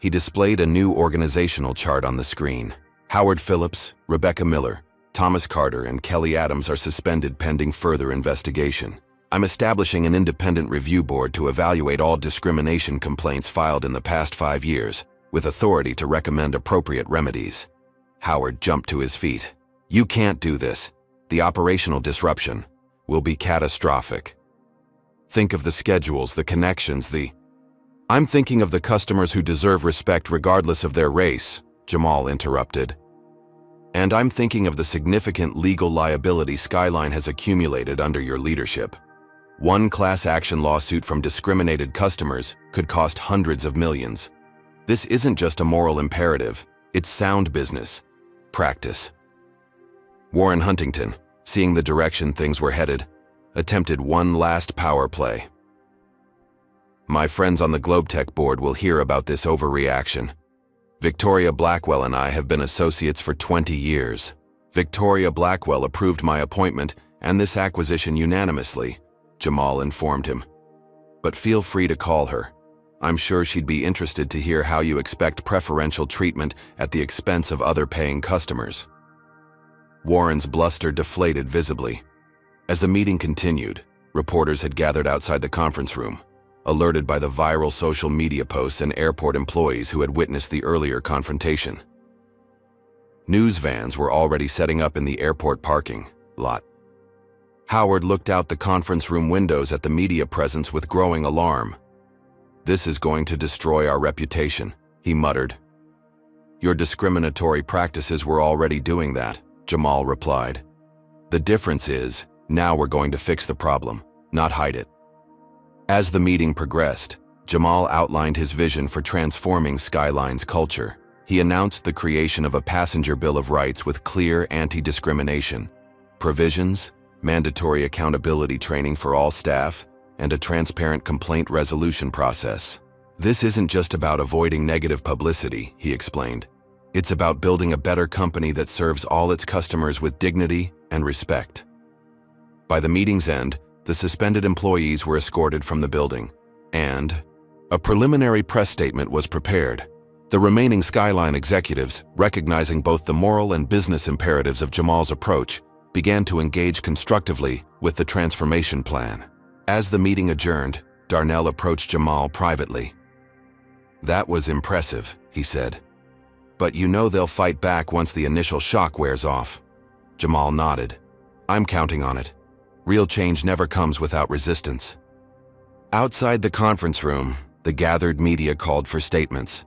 He displayed a new organizational chart on the screen. Howard Phillips, Rebecca Miller, Thomas Carter, and Kelly Adams are suspended pending further investigation. I'm establishing an independent review board to evaluate all discrimination complaints filed in the past 5 years, with authority to recommend appropriate remedies. Howard jumped to his feet. You can't do this. The operational disruption will be catastrophic. Think of the schedules, the connections, I'm thinking of the customers who deserve respect regardless of their race, Jamal interrupted. And I'm thinking of the significant legal liability Skyline has accumulated under your leadership. One class action lawsuit from discriminated customers could cost hundreds of millions. This isn't just a moral imperative, it's sound business practice. Warren Huntington, seeing the direction things were headed, attempted one last power play. My friends on the GlobeTech board will hear about this overreaction. Victoria Blackwell and I have been associates for 20 years. Victoria Blackwell approved my appointment and this acquisition unanimously, Jamal informed him. But feel free to call her. I'm sure she'd be interested to hear how you expect preferential treatment at the expense of other paying customers. Warren's bluster deflated visibly. As the meeting continued, reporters had gathered outside the conference room, alerted by the viral social media posts and airport employees who had witnessed the earlier confrontation. News vans were already setting up in the airport parking lot. Howard looked out the conference room windows at the media presence with growing alarm. This is going to destroy our reputation, he muttered. Your discriminatory practices were already doing that, Jamal replied. The difference is, now we're going to fix the problem, not hide it. As the meeting progressed, Jamal outlined his vision for transforming Skyline's culture. He announced the creation of a passenger bill of rights with clear anti-discrimination provisions, mandatory accountability training for all staff, and a transparent complaint resolution process. This isn't just about avoiding negative publicity, he explained. It's about building a better company that serves all its customers with dignity and respect. By the meeting's end, the suspended employees were escorted from the building, and a preliminary press statement was prepared. The remaining Skyline executives, recognizing both the moral and business imperatives of Jamal's approach, began to engage constructively with the transformation plan. As the meeting adjourned, Darnell approached Jamal privately. That was impressive, he said. But you know they'll fight back once the initial shock wears off. Jamal nodded. I'm counting on it. Real change never comes without resistance. Outside the conference room, the gathered media called for statements.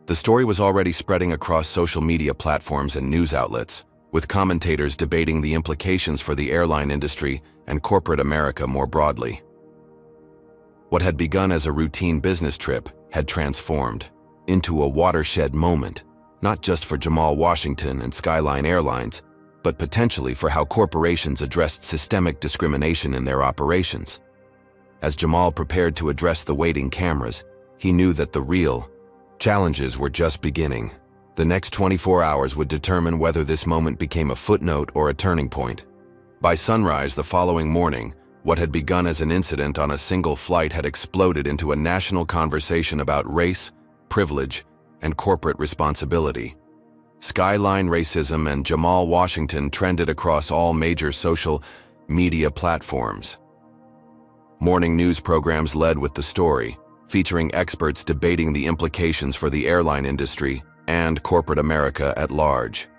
The story was already spreading across social media platforms and news outlets, with commentators debating the implications for the airline industry and corporate America more broadly. What had begun as a routine business trip had transformed into a watershed moment, not just for Jamal Washington and Skyline Airlines, but potentially for how corporations addressed systemic discrimination in their operations. As Jamal prepared to address the waiting cameras, he knew that the real challenges were just beginning. The next 24 hours would determine whether this moment became a footnote or a turning point. By sunrise the following morning, what had begun as an incident on a single flight had exploded into a national conversation about race, privilege, and corporate responsibility. Skyline racism and Jamal Washington trended across all major social media platforms. Morning news programs led with the story, featuring experts debating the implications for the airline industry and corporate America at large.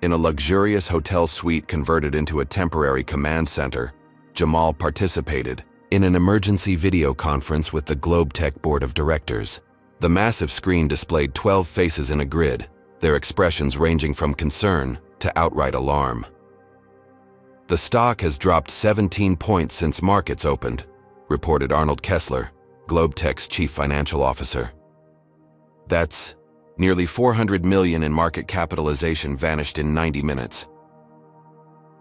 In a luxurious hotel suite converted into a temporary command center, Jamal participated in an emergency video conference with the GlobeTech Board of Directors. The massive screen displayed 12 faces in a grid, their expressions ranging from concern to outright alarm. The stock has dropped 17 points since markets opened, reported Arnold Kessler, GlobeTech's chief financial officer. That's nearly $400 million in market capitalization vanished in 90 minutes.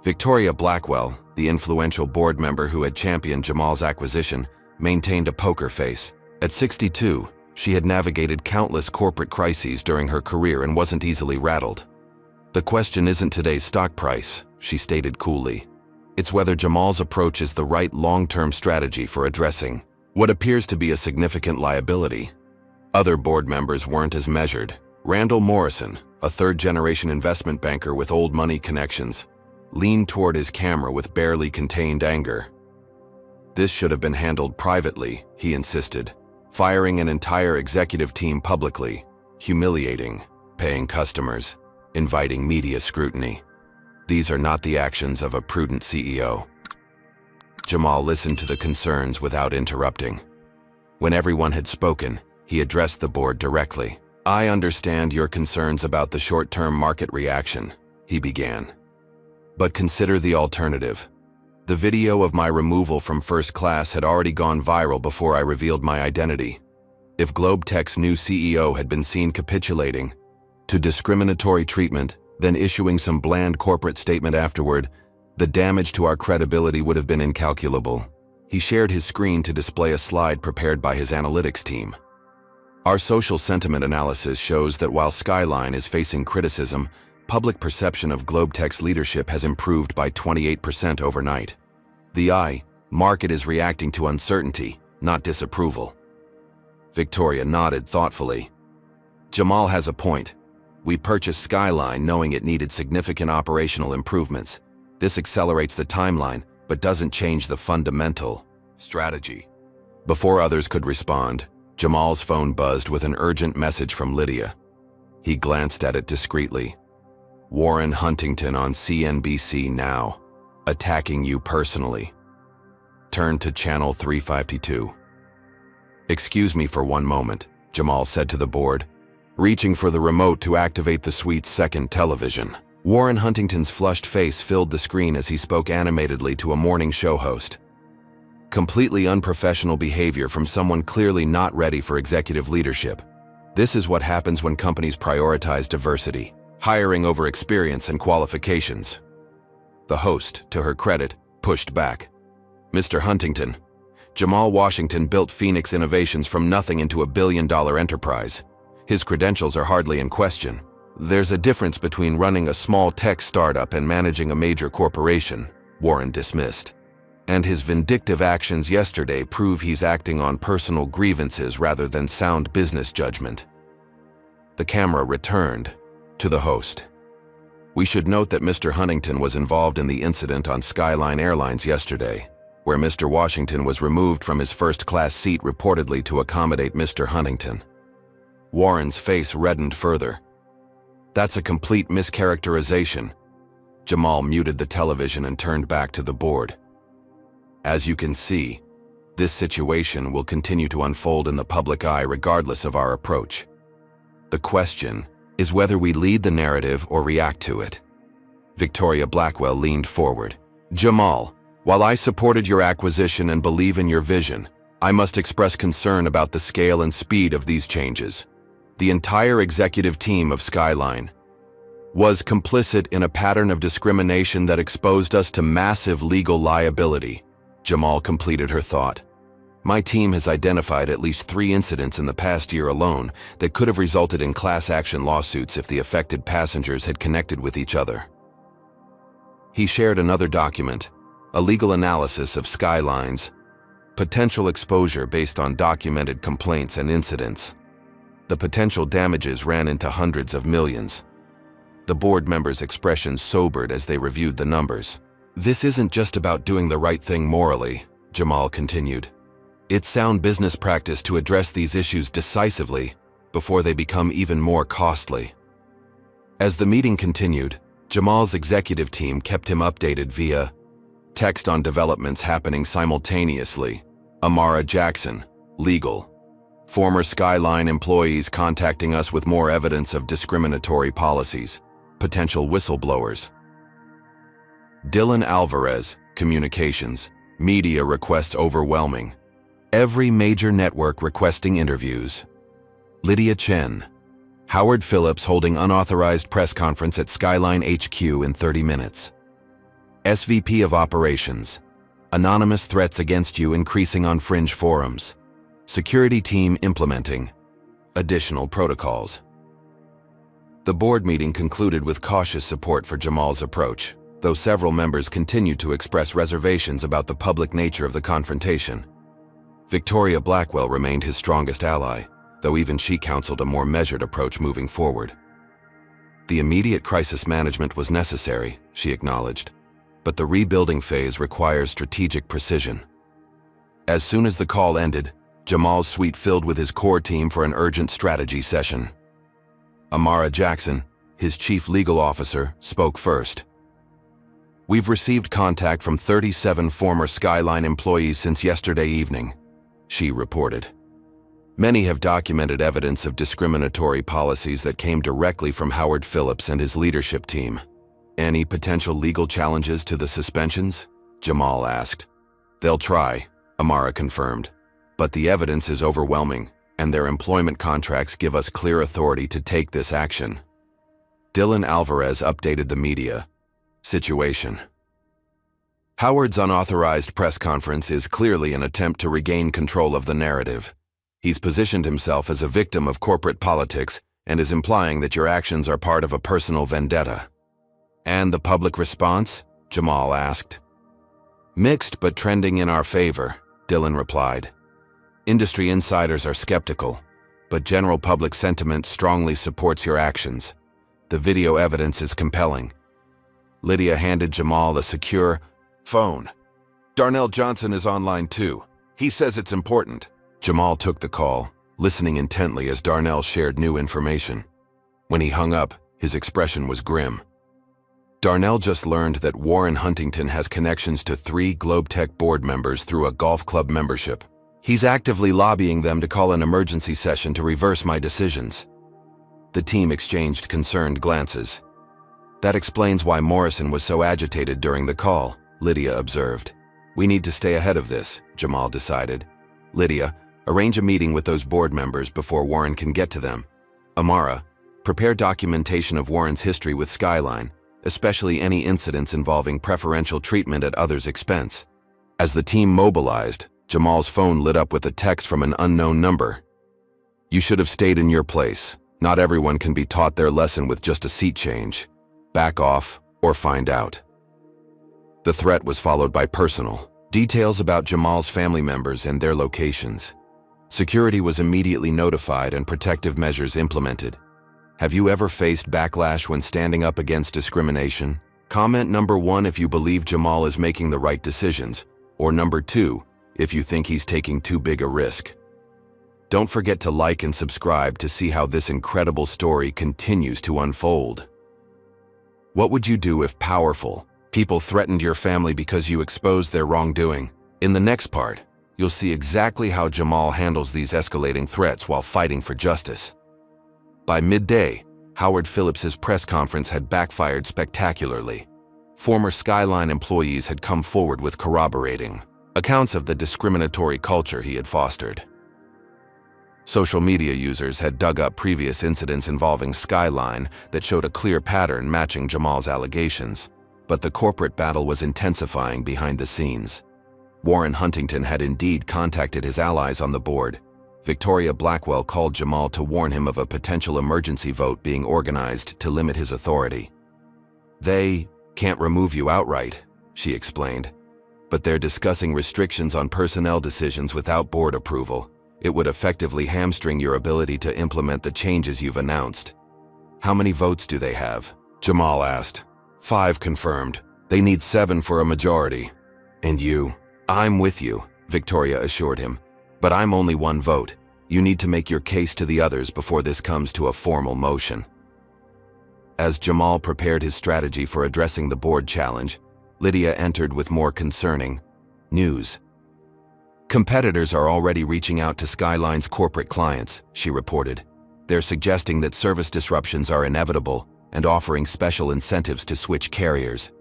Victoria Blackwell, the influential board member who had championed Jamal's acquisition, maintained a poker face. At 62, she had navigated countless corporate crises during her career and wasn't easily rattled. The question isn't today's stock price, she stated coolly. It's whether Jamal's approach is the right long-term strategy for addressing what appears to be a significant liability. Other board members weren't as measured. Randall Morrison, a third-generation investment banker with old money connections, leaned toward his camera with barely contained anger. This should have been handled privately, he insisted. Firing an entire executive team publicly, humiliating, paying customers, inviting media scrutiny. These are not the actions of a prudent CEO. Jamal listened to the concerns without interrupting. When everyone had spoken, he addressed the board directly. "I understand your concerns about the short-term market reaction," he began. "But consider the alternative. The video of my removal from first class had already gone viral before I revealed my identity. If GlobeTech's new CEO had been seen capitulating to discriminatory treatment, then issuing some bland corporate statement afterward, the damage to our credibility would have been incalculable." He shared his screen to display a slide prepared by his analytics team. "Our social sentiment analysis shows that while Skyline is facing criticism, public perception of GlobeTech's leadership has improved by 28% overnight. The market is reacting to uncertainty, not disapproval." Victoria nodded thoughtfully. "Jamal has a point. We purchased Skyline knowing it needed significant operational improvements. This accelerates the timeline, but doesn't change the fundamental strategy." Before others could respond, Jamal's phone buzzed with an urgent message from Lydia. He glanced at it discreetly. "Warren Huntington on CNBC now. Attacking you personally. Turn to channel 352. "Excuse me for one moment," Jamal said to the board, reaching for the remote to activate the suite's second television. Warren Huntington's flushed face filled the screen as he spoke animatedly to a morning show host. Completely unprofessional behavior from someone clearly not ready for executive leadership. This is what happens when companies prioritize diversity, hiring over experience and qualifications. The host, to her credit, pushed back. "Mr. Huntington, Jamal Washington built Phoenix Innovations from nothing into a billion-dollar enterprise. His credentials are hardly in question. There's a difference between running a small tech startup and managing a major corporation," Warren dismissed. "And his vindictive actions yesterday prove he's acting on personal grievances rather than sound business judgment." The camera returned to the host. "We should note that Mr. Huntington was involved in the incident on Skyline Airlines yesterday, where Mr. Washington was removed from his first-class seat reportedly to accommodate Mr. Huntington." Warren's face reddened further. "That's a complete mischaracterization." Jamal muted the television and turned back to the board. "As you can see, this situation will continue to unfold in the public eye regardless of our approach. The question is whether we lead the narrative or react to it." Victoria Blackwell leaned forward. "Jamal, while I supported your acquisition and believe in your vision, I must express concern about the scale and speed of these changes. The entire executive team of Skyline was complicit in a pattern of discrimination that exposed us to massive legal liability." Jamal completed her thought. "My team has identified at least 3 incidents in the past year alone that could have resulted in class action lawsuits if the affected passengers had connected with each other." He shared another document, a legal analysis of Skyline's potential exposure based on documented complaints and incidents. The potential damages ran into hundreds of millions. The board members' expressions sobered as they reviewed the numbers. "This isn't just about doing the right thing morally," Jamal continued. "It's sound business practice to address these issues decisively before they become even more costly." As the meeting continued, Jamal's executive team kept him updated via text on developments happening simultaneously. Amara Jackson, legal. Former Skyline employees contacting us with more evidence of discriminatory policies. Potential whistleblowers. Dylan Alvarez, communications. Media requests overwhelming. Every major network requesting interviews. Lydia Chen. Howard Phillips holding unauthorized press conference at Skyline HQ in 30 minutes. SVP of Operations. Anonymous threats against you increasing on fringe forums. Security team implementing additional protocols. The board meeting concluded with cautious support for Jamal's approach, though several members continued to express reservations about the public nature of the confrontation. Victoria Blackwell remained his strongest ally, though even she counseled a more measured approach moving forward. The immediate crisis management was necessary, she acknowledged, but the rebuilding phase requires strategic precision. As soon as the call ended, Jamal's suite filled with his core team for an urgent strategy session. Amara Jackson, his chief legal officer, spoke first. "We've received contact from 37 former Skyline employees since yesterday evening," she reported. "Many have documented evidence of discriminatory policies that came directly from Howard Phillips and his leadership team. Any potential legal challenges to the suspensions?" Jamal asked. "They'll try," Amara confirmed. "But the evidence is overwhelming, and their employment contracts give us clear authority to take this action." Dylan Alvarez updated the media. Situation. Howard's unauthorized press conference is clearly an attempt to regain control of the narrative. He's positioned himself as a victim of corporate politics and is implying that your actions are part of a personal vendetta. "And the public response?" Jamal asked. "Mixed but trending in our favor," Dylan replied. "Industry insiders are skeptical, but general public sentiment strongly supports your actions. The video evidence is compelling." Lydia handed Jamal a secure phone. "Darnell Johnson is online too. He says it's important." Jamal took the call, listening intently as Darnell shared new information. When he hung up, his expression was grim. Darnell just learned that Warren Huntington has connections to 3 GlobeTech board members through a golf club membership. "He's actively lobbying them to call an emergency session to reverse my decisions." The team exchanged concerned glances. "That explains why Morrison was so agitated during the call," Lydia observed. "We need to stay ahead of this," Jamal decided. "Lydia, arrange a meeting with those board members before Warren can get to them. Amara, prepare documentation of Warren's history with Skyline, especially any incidents involving preferential treatment at others' expense." As the team mobilized, Jamal's phone lit up with a text from an unknown number. "You should have stayed in your place. Not everyone can be taught their lesson with just a seat change. Back off or find out." The threat was followed by personal details about Jamal's family members and their locations. Security was immediately notified and protective measures implemented. Have you ever faced backlash when standing up against discrimination? Comment number 1 if you believe Jamal is making the right decisions, or number 2 if you think he's taking too big a risk. Don't forget to like and subscribe to see how this incredible story continues to unfold. What would you do if powerful people threatened your family because you exposed their wrongdoing? In the next part, you'll see exactly how Jamal handles these escalating threats while fighting for justice. By midday, Howard Phillips's press conference had backfired spectacularly. Former Skyline employees had come forward with corroborating accounts of the discriminatory culture he had fostered. Social media users had dug up previous incidents involving Skyline that showed a clear pattern matching Jamal's allegations, but the corporate battle was intensifying behind the scenes. Warren Huntington had indeed contacted his allies on the board. Victoria Blackwell called Jamal to warn him of a potential emergency vote being organized to limit his authority. "They can't remove you outright," she explained, "but they're discussing restrictions on personnel decisions without board approval. It would effectively hamstring your ability to implement the changes you've announced." "How many votes do they have?" Jamal asked. 5 confirmed. They need 7 for a majority." "And you?" "I'm with you," Victoria assured him. "But I'm only 1 vote. You need to make your case to the others before this comes to a formal motion." As Jamal prepared his strategy for addressing the board challenge, Lydia entered with more concerning news. "Competitors are already reaching out to Skyline's corporate clients," she reported. "They're suggesting that service disruptions are inevitable and offering special incentives to switch carriers."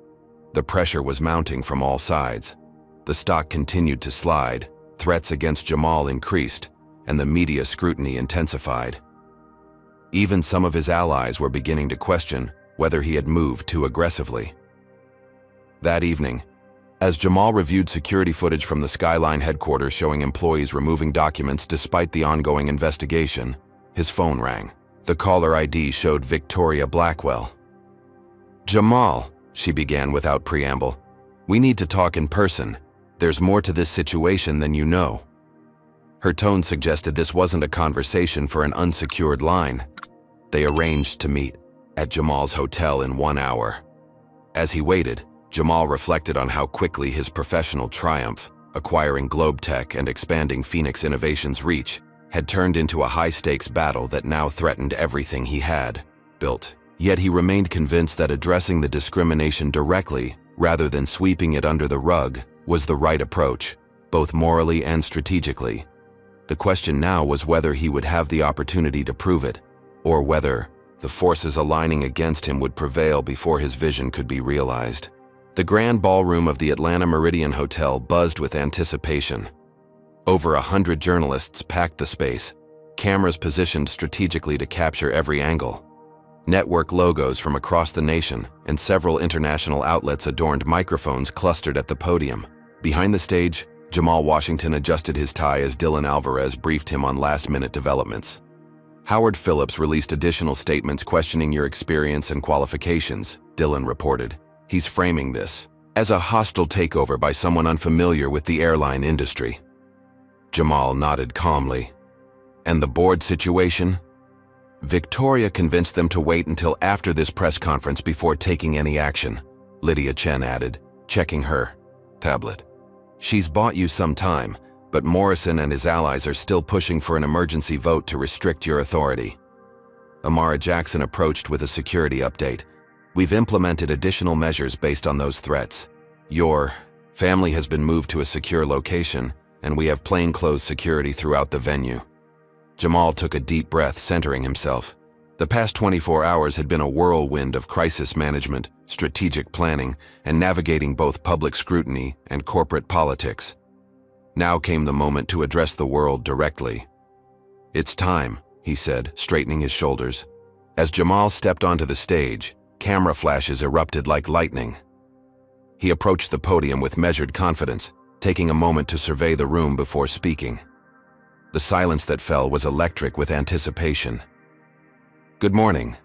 The pressure was mounting from all sides. The stock continued to slide, threats against Jamal increased, and the media scrutiny intensified. Even some of his allies were beginning to question whether he had moved too aggressively. That evening, as Jamal reviewed security footage from the Skyline headquarters showing employees removing documents despite the ongoing investigation, his phone rang. The caller ID showed Victoria Blackwell. "Jamal," she began without preamble, "we need to talk in person. There's more to this situation than you know." Her tone suggested this wasn't a conversation for an unsecured line. They arranged to meet at Jamal's hotel in 1 hour. As he waited, Jamal reflected on how quickly his professional triumph, acquiring Globetech and expanding Phoenix Innovations' reach, had turned into a high-stakes battle that now threatened everything he had built. Yet he remained convinced that addressing the discrimination directly, rather than sweeping it under the rug, was the right approach, both morally and strategically. The question now was whether he would have the opportunity to prove it, or whether the forces aligning against him would prevail before his vision could be realized. The grand ballroom of the Atlanta Meridian Hotel buzzed with anticipation. Over 100 journalists packed the space, cameras positioned strategically to capture every angle. Network logos from across the nation and several international outlets adorned microphones clustered at the podium. Behind the stage, Jamal Washington adjusted his tie as Dylan Alvarez briefed him on last-minute developments. Howard Phillips released additional statements questioning your experience and qualifications, Dylan reported. He's framing this as a hostile takeover by someone unfamiliar with the airline industry. Jamal nodded calmly. And the board situation? Victoria convinced them to wait until after this press conference before taking any action, Lydia Chen added, checking her tablet. She's bought you some time, but Morrison and his allies are still pushing for an emergency vote to restrict your authority. Amara Jackson approached with a security update. We've implemented additional measures based on those threats. Your family has been moved to a secure location, and we have plainclothes security throughout the venue. Jamal took a deep breath, centering himself. The past 24 hours had been a whirlwind of crisis management, strategic planning, and navigating both public scrutiny and corporate politics. Now came the moment to address the world directly. It's time, he said, straightening his shoulders. As Jamal stepped onto the stage, camera flashes erupted like lightning. He approached the podium with measured confidence, taking a moment to survey the room before speaking. The silence that fell was electric with anticipation. Good morning,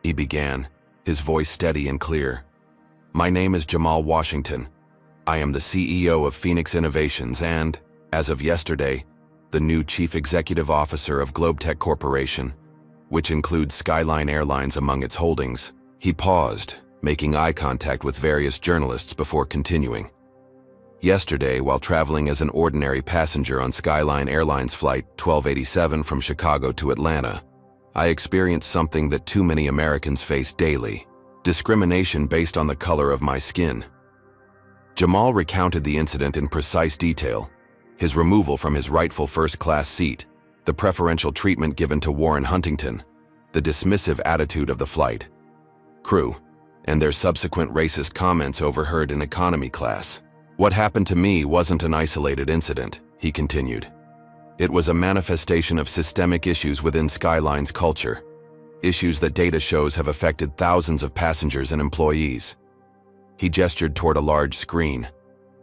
he began, his voice steady and clear. My name is Jamal Washington. I am the CEO of Phoenix Innovations and, as of yesterday, the new Chief Executive Officer of Globetech Corporation, which includes Skyline Airlines among its holdings. He paused, making eye contact with various journalists before continuing. Yesterday, while traveling as an ordinary passenger on Skyline Airlines Flight 1287 from Chicago to Atlanta, I experienced something that too many Americans face daily: discrimination based on the color of my skin. Jamal recounted the incident in precise detail: his removal from his rightful first-class seat, the preferential treatment given to Warren Huntington, the dismissive attitude of the flight crew, and their subsequent racist comments overheard in economy class. What happened to me wasn't an isolated incident, he continued. It was a manifestation of systemic issues within Skyline's culture, issues that data shows have affected thousands of passengers and employees. He gestured toward a large screen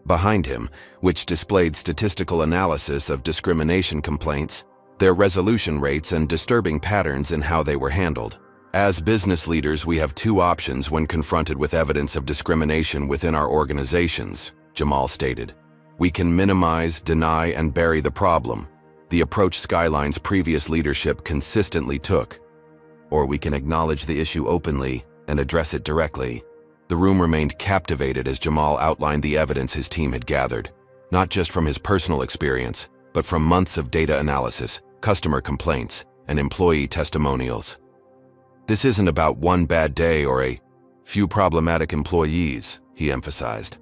behind him, which displayed statistical analysis of discrimination complaints, their resolution rates, and disturbing patterns in how they were handled. As business leaders, we have two options when confronted with evidence of discrimination within our organizations, Jamal stated. We can minimize, deny, and bury the problem, the approach Skyline's previous leadership consistently took. Or we can acknowledge the issue openly and address it directly. The room remained captivated as Jamal outlined the evidence his team had gathered, not just from his personal experience, but from months of data analysis, customer complaints, and employee testimonials. This isn't about one bad day or a few problematic employees, he emphasized.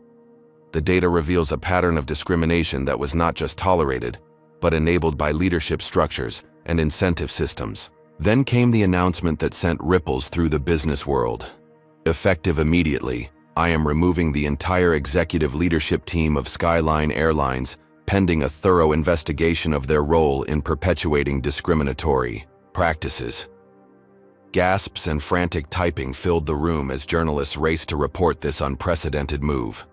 The data reveals a pattern of discrimination that was not just tolerated, but enabled by leadership structures and incentive systems. Then came the announcement that sent ripples through the business world. Effective immediately, I am removing the entire executive leadership team of Skyline Airlines, pending a thorough investigation of their role in perpetuating discriminatory practices. Gasps and frantic typing filled the room as journalists raced to report this unprecedented move.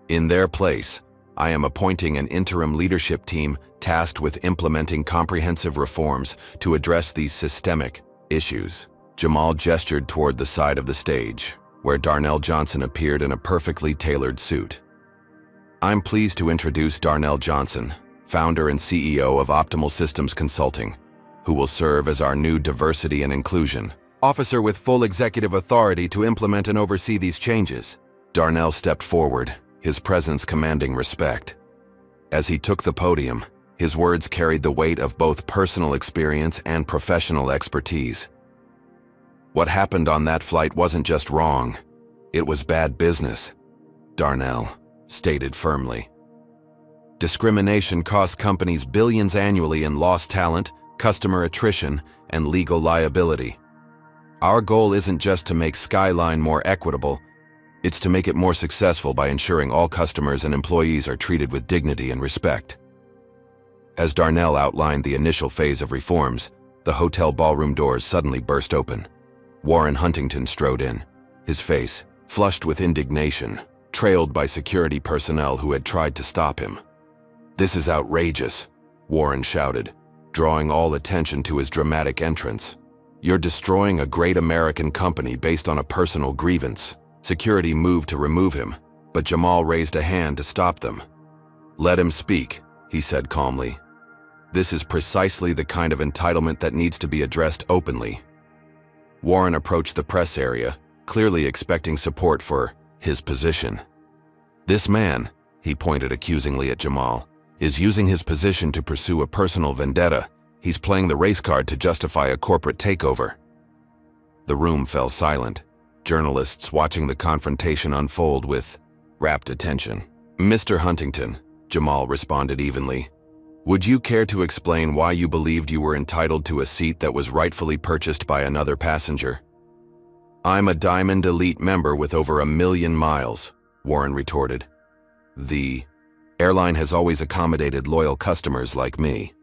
In their place, I am appointing an interim leadership team tasked with implementing comprehensive reforms to address these systemic issues. Jamal gestured toward the side of the stage, where Darnell Johnson appeared in a perfectly tailored suit. I'm pleased to introduce Darnell Johnson, founder and CEO of Optimal Systems Consulting, who will serve as our new diversity and inclusion officer with full executive authority to implement and oversee these changes. Darnell stepped forward, his presence commanding respect. As he took the podium, his words carried the weight of both personal experience and professional expertise. What happened on that flight wasn't just wrong, it was bad business, Darnell stated firmly. Discrimination costs companies billions annually in lost talent, customer attrition, and legal liability. Our goal isn't just to make Skyline more equitable, it's to make it more successful by ensuring all customers and employees are treated with dignity and respect. As Darnell outlined the initial phase of reforms, the hotel ballroom doors suddenly burst open. Warren Huntington strode in, his face flushed with indignation, trailed by security personnel who had tried to stop him. "This is outrageous," Warren shouted, drawing all attention to his dramatic entrance. "You're destroying a great American company based on a personal grievance." Security moved to remove him, but Jamal raised a hand to stop them. "Let him speak," he said calmly. "This is precisely the kind of entitlement that needs to be addressed openly." Warren approached the press area, clearly expecting support for his position. "This man," he pointed accusingly at Jamal, "is using his position to pursue a personal vendetta. He's playing the race card to justify a corporate takeover." The room fell silent, journalists watching the confrontation unfold with rapt attention. "Mr. Huntington," Jamal responded evenly, "would you care to explain why you believed you were entitled to a seat that was rightfully purchased by another passenger?" "I'm a Diamond Elite member with over 1,000,000 miles, Warren retorted. "The airline has always accommodated loyal customers like me."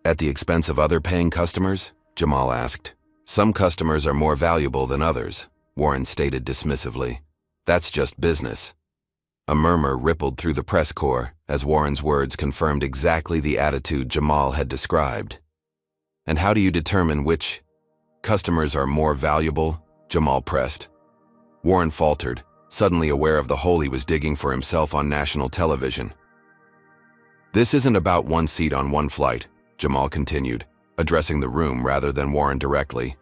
"At the expense of other paying customers?" Jamal asked. "Some customers are more valuable than others," Warren stated dismissively. "That's just business." A murmur rippled through the press corps as Warren's words confirmed exactly the attitude Jamal had described. "And how do you determine which customers are more valuable?" Jamal pressed. Warren faltered, suddenly aware of the hole he was digging for himself on national television. "This isn't about one seat on one flight," Jamal continued, addressing the room rather than Warren directly.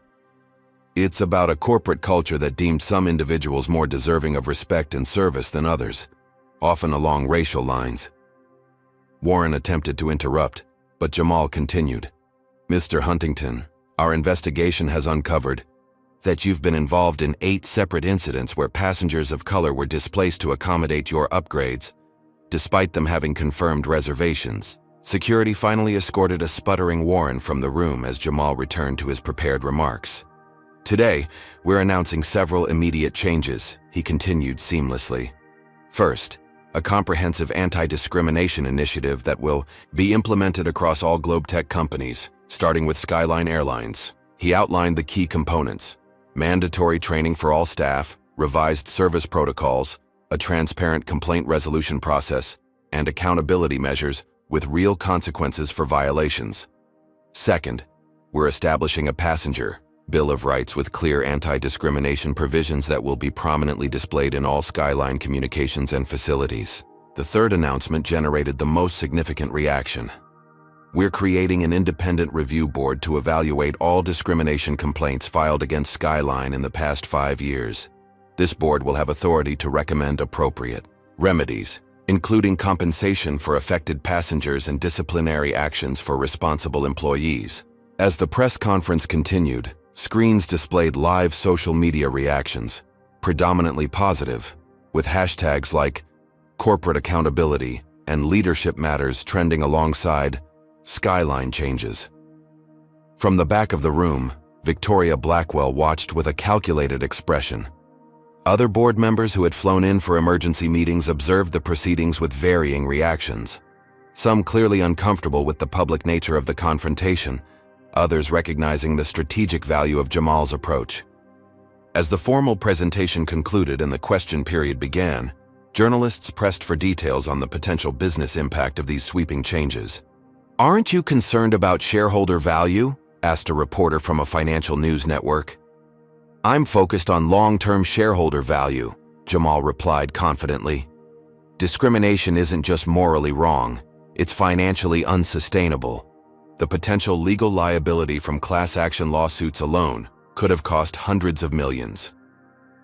"It's about a corporate culture that deemed some individuals more deserving of respect and service than others, often along racial lines." Warren attempted to interrupt, but Jamal continued. "Mr. Huntington, our investigation has uncovered that you've been involved in 8 separate incidents where passengers of color were displaced to accommodate your upgrades, despite them having confirmed reservations." Security finally escorted a sputtering Warren from the room as Jamal returned to his prepared remarks. "Today, we're announcing several immediate changes," he continued seamlessly. "First, a comprehensive anti-discrimination initiative that will be implemented across all Globe Tech companies, starting with Skyline Airlines." He outlined the key components: mandatory training for all staff, revised service protocols, a transparent complaint resolution process, and accountability measures with real consequences for violations. Second, we're establishing a passenger Bill of Rights with clear anti-discrimination provisions that will be prominently displayed in all Skyline communications and facilities. The third announcement generated the most significant reaction. We're creating an independent review board to evaluate all discrimination complaints filed against Skyline in the past 5 years. This board will have authority to recommend appropriate remedies, including compensation for affected passengers and disciplinary actions for responsible employees. As the press conference continued, screens displayed live social media reactions, predominantly positive, with hashtags like corporate accountability and leadership matters trending alongside Skyline changes. From the back of the room, Victoria Blackwell watched with a calculated expression. Other board members who had flown in for emergency meetings observed the proceedings with varying reactions. Some clearly uncomfortable with the public nature of the confrontation, others recognizing the strategic value of Jamal's approach. As the formal presentation concluded and the question period began, journalists pressed for details on the potential business impact of these sweeping changes. "Aren't you concerned about shareholder value?" asked a reporter from a financial news network. "I'm focused on long-term shareholder value," Jamal replied confidently. "Discrimination isn't just morally wrong, It's financially unsustainable. The potential legal liability from class action lawsuits alone could have cost hundreds of millions.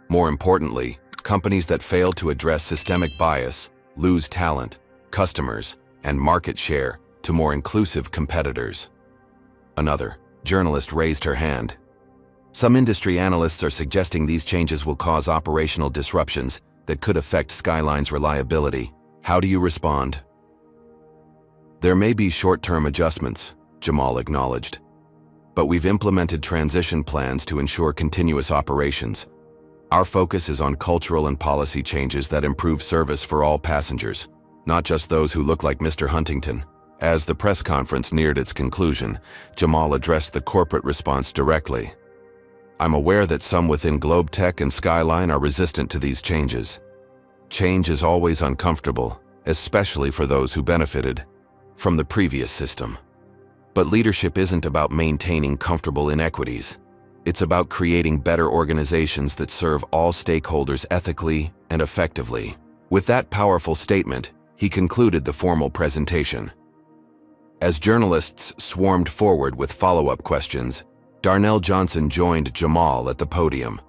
More importantly, companies that fail to address systemic bias lose talent, customers, and market share to more inclusive competitors. Another journalist raised her hand. Some industry analysts are suggesting these changes will cause operational disruptions that could affect Skyline's reliability. How do you respond? There may be short-term adjustments, Jamal acknowledged. But we've implemented transition plans to ensure continuous operations. Our focus is on cultural and policy changes that improve service for all passengers, not just those who look like Mr. Huntington. As the press conference neared its conclusion, Jamal addressed the corporate response directly. I'm aware that some within GlobeTech and Skyline are resistant to these changes. Change is always uncomfortable, especially for those who benefited from the previous system. But leadership isn't about maintaining comfortable inequities. It's about creating better organizations that serve all stakeholders ethically and effectively. With that powerful statement, he concluded the formal presentation. As journalists swarmed forward with follow-up questions, Darnell Johnson joined Jamal at the podium.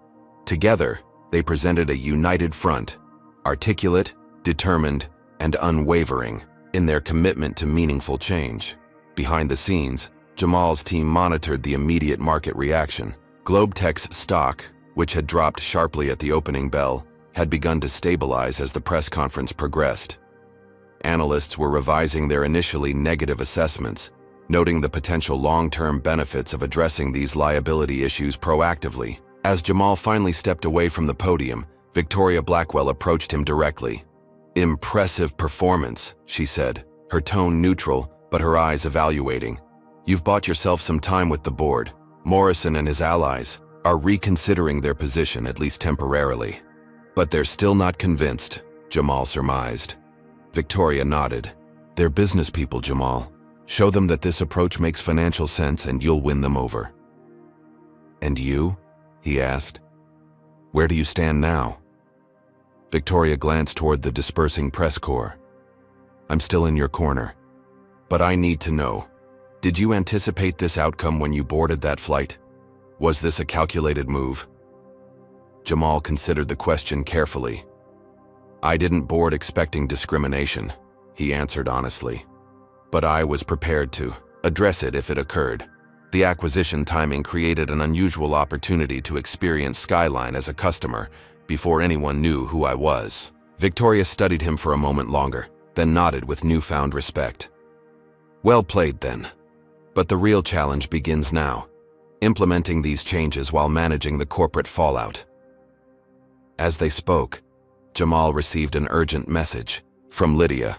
Together, they presented a united front, articulate, determined, and unwavering in their commitment to meaningful change. Behind the scenes, Jamal's team monitored the immediate market reaction. GlobeTech's stock, which had dropped sharply at the opening bell, had begun to stabilize as the press conference progressed. Analysts were revising their initially negative assessments, noting the potential long-term benefits of addressing these liability issues proactively. As Jamal finally stepped away from the podium, Victoria Blackwell approached him directly. "Impressive performance," she said, her tone neutral, but her eyes evaluating. "You've bought yourself some time with the board. Morrison and his allies are reconsidering their position, at least temporarily. But they're still not convinced," Jamal surmised. Victoria nodded. "They're business people, Jamal. Show them that this approach makes financial sense and you'll win them over." "And you?" he asked. "Where do you stand now?" Victoria glanced toward the dispersing press corps. "I'm still in your corner. But I need to know, did you anticipate this outcome when you boarded that flight? Was this a calculated move?" Jamal considered the question carefully. "I didn't board expecting discrimination," he answered honestly. "But I was prepared to address it if it occurred. The acquisition timing created an unusual opportunity to experience Skyline as a customer before anyone knew who I was." Victoria studied him for a moment longer, then nodded with newfound respect. "Well played then. But the real challenge begins now, implementing these changes while managing the corporate fallout." As they spoke, Jamal received an urgent message from Lydia.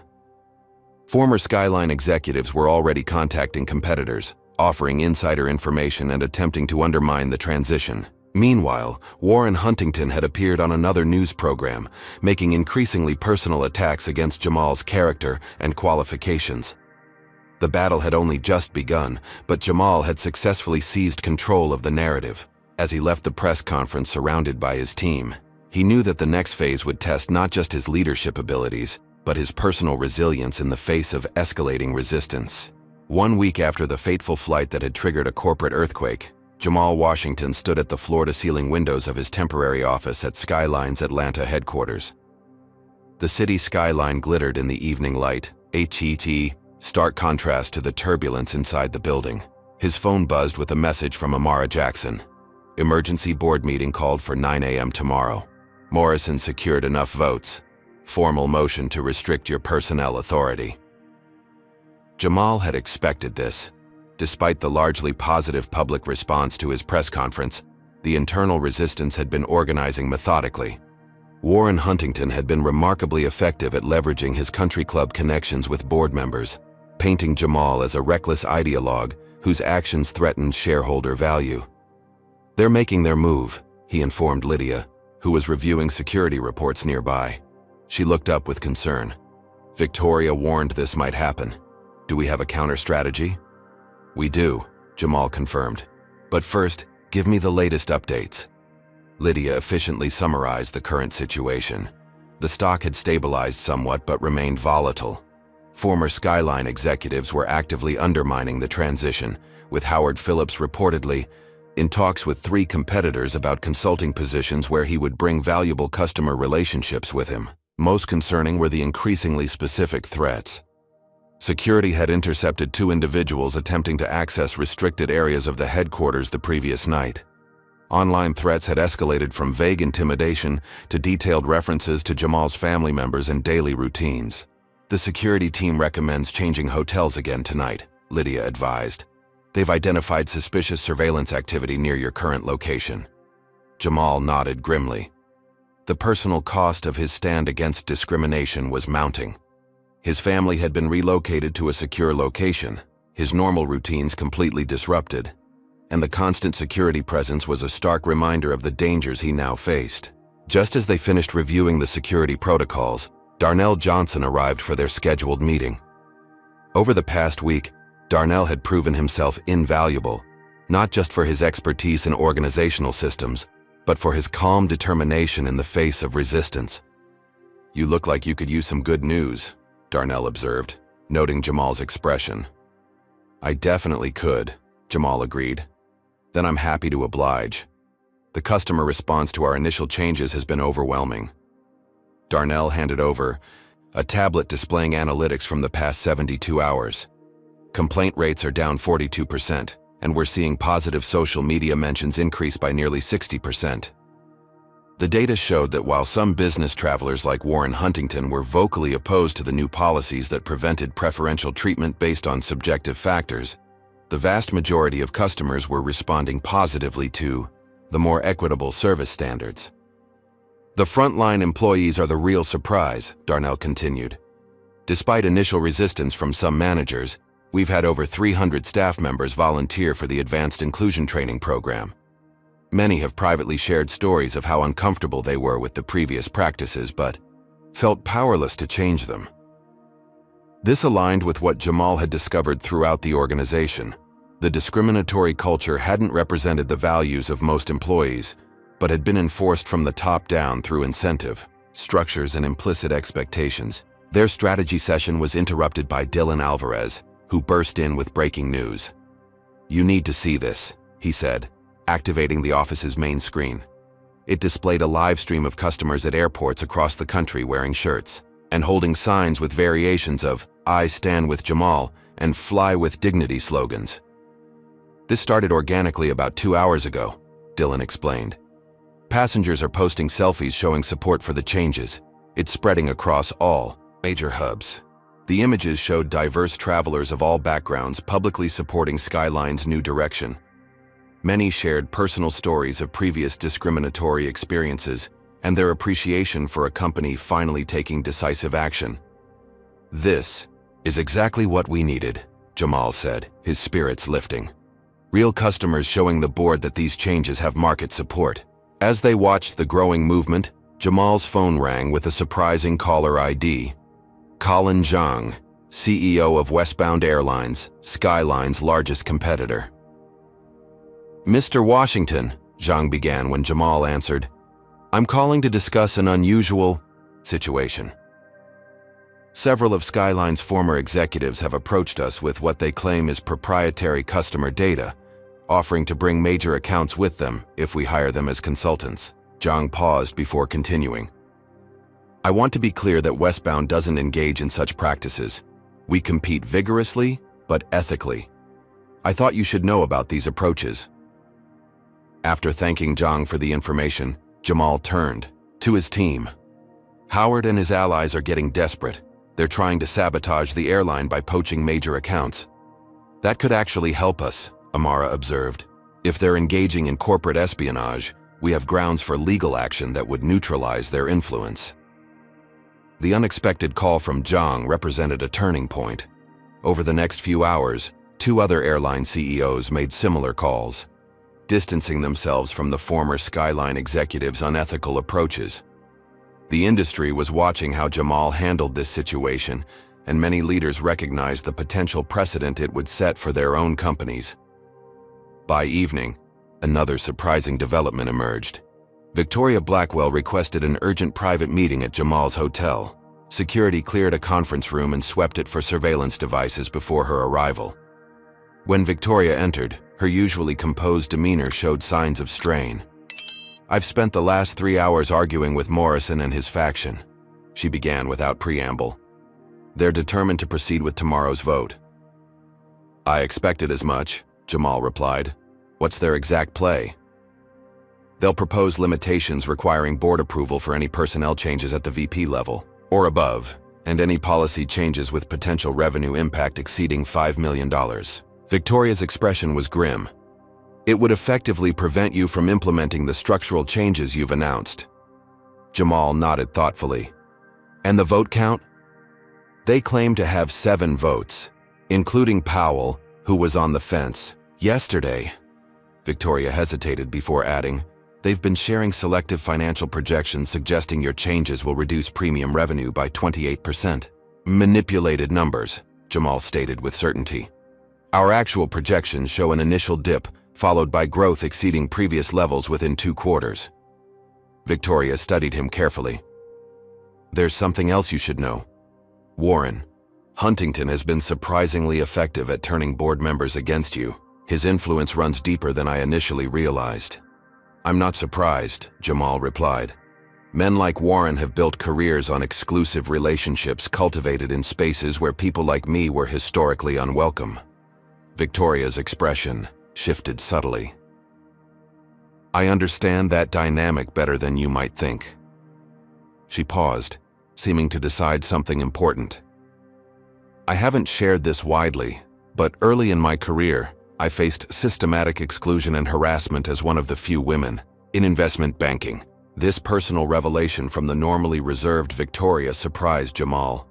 Former Skyline executives were already contacting competitors, offering insider information and attempting to undermine the transition. Meanwhile, Warren Huntington had appeared on another news program, making increasingly personal attacks against Jamal's character and qualifications. The battle had only just begun, but Jamal had successfully seized control of the narrative. As he left the press conference surrounded by his team, he knew that the next phase would test not just his leadership abilities, but his personal resilience in the face of escalating resistance. 1 week after the fateful flight that had triggered a corporate earthquake, Jamal Washington stood at the floor-to-ceiling windows of his temporary office at Skyline's Atlanta headquarters. The city skyline glittered in the evening light, stark contrast to the turbulence inside the building. His phone buzzed with a message from Amara Jackson. "Emergency board meeting called for 9 a.m. tomorrow. Morrison secured enough votes. Formal motion to restrict your personnel authority." Jamal had expected this. Despite the largely positive public response to his press conference, the internal resistance had been organizing methodically. Warren Huntington had been remarkably effective at leveraging his country club connections with board members, painting Jamal as a reckless ideologue whose actions threatened shareholder value. "They're making their move," he informed Lydia, who was reviewing security reports nearby. She looked up with concern. "Victoria warned this might happen. Do we have a counter-strategy?" "We do," Jamal confirmed. "But first, give me the latest updates." Lydia efficiently summarized the current situation. The stock had stabilized somewhat but remained volatile. Former Skyline executives were actively undermining the transition, with Howard Phillips reportedly in talks with 3 competitors about consulting positions where he would bring valuable customer relationships with him. Most concerning were the increasingly specific threats. Security had intercepted 2 individuals attempting to access restricted areas of the headquarters the previous night. Online threats had escalated from vague intimidation to detailed references to Jamal's family members and daily routines. "The security team recommends changing hotels again tonight," Lydia advised. "They've identified suspicious surveillance activity near your current location." Jamal nodded grimly. The personal cost of his stand against discrimination was mounting. His family had been relocated to a secure location, his normal routines completely disrupted, and the constant security presence was a stark reminder of the dangers he now faced. Just as they finished reviewing the security protocols, Darnell Johnson arrived for their scheduled meeting. Over the past week, Darnell had proven himself invaluable, not just for his expertise in organizational systems, but for his calm determination in the face of resistance. "You look like you could use some good news," Darnell observed, noting Jamal's expression. "I definitely could," Jamal agreed. "Then I'm happy to oblige. The customer response to our initial changes has been overwhelming." Darnell handed over a tablet displaying analytics from the past 72 hours. Complaint rates are down 42%, and we're seeing positive social media mentions increase by nearly 60%. The data showed that while some business travelers like Warren Huntington were vocally opposed to the new policies that prevented preferential treatment based on subjective factors, the vast majority of customers were responding positively to the more equitable service standards. "The frontline employees are the real surprise," Darnell continued. "Despite initial resistance from some managers, we've had over 300 staff members volunteer for the Advanced Inclusion Training program. Many have privately shared stories of how uncomfortable they were with the previous practices, but felt powerless to change them." This aligned with what Jamal had discovered throughout the organization. The discriminatory culture hadn't represented the values of most employees, but had been enforced from the top down through incentive, structures, and implicit expectations. Their strategy session was interrupted by Dylan Alvarez, who burst in with breaking news. "You need to see this," he said, activating the office's main screen. It displayed a live stream of customers at airports across the country wearing shirts and holding signs with variations of "I stand with Jamal" and "Fly with Dignity" slogans. "This started organically about 2 hours ago," Dylan explained. "Passengers are posting selfies showing support for the changes. It's spreading across all major hubs." The images showed diverse travelers of all backgrounds publicly supporting Skyline's new direction. Many shared personal stories of previous discriminatory experiences and their appreciation for a company finally taking decisive action. "This is exactly what we needed," Jamal said, his spirits lifting. "Real customers showing the board that these changes have market support." As they watched the growing movement, Jamal's phone rang with a surprising caller ID. Colin Zhang, CEO of Westbound Airlines, Skyline's largest competitor. "Mr. Washington," Zhang began when Jamal answered, "I'm calling to discuss an unusual situation. Several of Skyline's former executives have approached us with what they claim is proprietary customer data, offering to bring major accounts with them if we hire them as consultants." Zhang paused before continuing. "I want to be clear that Westbound doesn't engage in such practices. We compete vigorously, but ethically. I thought you should know about these approaches." After thanking Zhang for the information, Jamal turned to his team. "Howard and his allies are getting desperate. They're trying to sabotage the airline by poaching major accounts. That could actually help us," Amara observed. "If they're engaging in corporate espionage, we have grounds for legal action that would neutralize their influence." The unexpected call from Zhang represented a turning point. Over the next few hours, 2 other airline CEOs made similar calls, distancing themselves from the former Skyline executives' unethical approaches. The industry was watching how Jamal handled this situation, and many leaders recognized the potential precedent it would set for their own companies. By evening, another surprising development emerged. Victoria Blackwell requested an urgent private meeting at Jamal's hotel, Security cleared a conference room and swept it for surveillance devices before her arrival. When Victoria entered, her usually composed demeanor showed signs of strain. "I've spent the last 3 hours arguing with Morrison and his faction," she began without preamble. "They're determined to proceed with tomorrow's vote." "I expected as much," Jamal replied. "What's their exact play?" "They'll propose limitations requiring board approval for any personnel changes at the VP level or above, and any policy changes with potential revenue impact exceeding $5 million. Victoria's expression was grim. "It would effectively prevent you from implementing the structural changes you've announced." Jamal nodded thoughtfully. "And the vote count?" "They claim to have 7 votes, including Powell, who was on the fence yesterday." Victoria hesitated before adding, "They've been sharing selective financial projections suggesting your changes will reduce premium revenue by 28%. "Manipulated numbers," Jamal stated with certainty. "Our actual projections show an initial dip, followed by growth exceeding previous levels within 2 quarters. Victoria studied him carefully. "There's something else you should know. Warren Huntington has been surprisingly effective at turning board members against you. His influence runs deeper than I initially realized." "I'm not surprised," Jamal replied. "Men like Warren have built careers on exclusive relationships cultivated in spaces where people like me were historically unwelcome." Victoria's expression shifted subtly. "I understand that dynamic better than you might think." She paused, seeming to decide something important. "I haven't shared this widely, but early in my career, I faced systematic exclusion and harassment as one of the few women in investment banking." This personal revelation from the normally reserved Victoria surprised Jamal.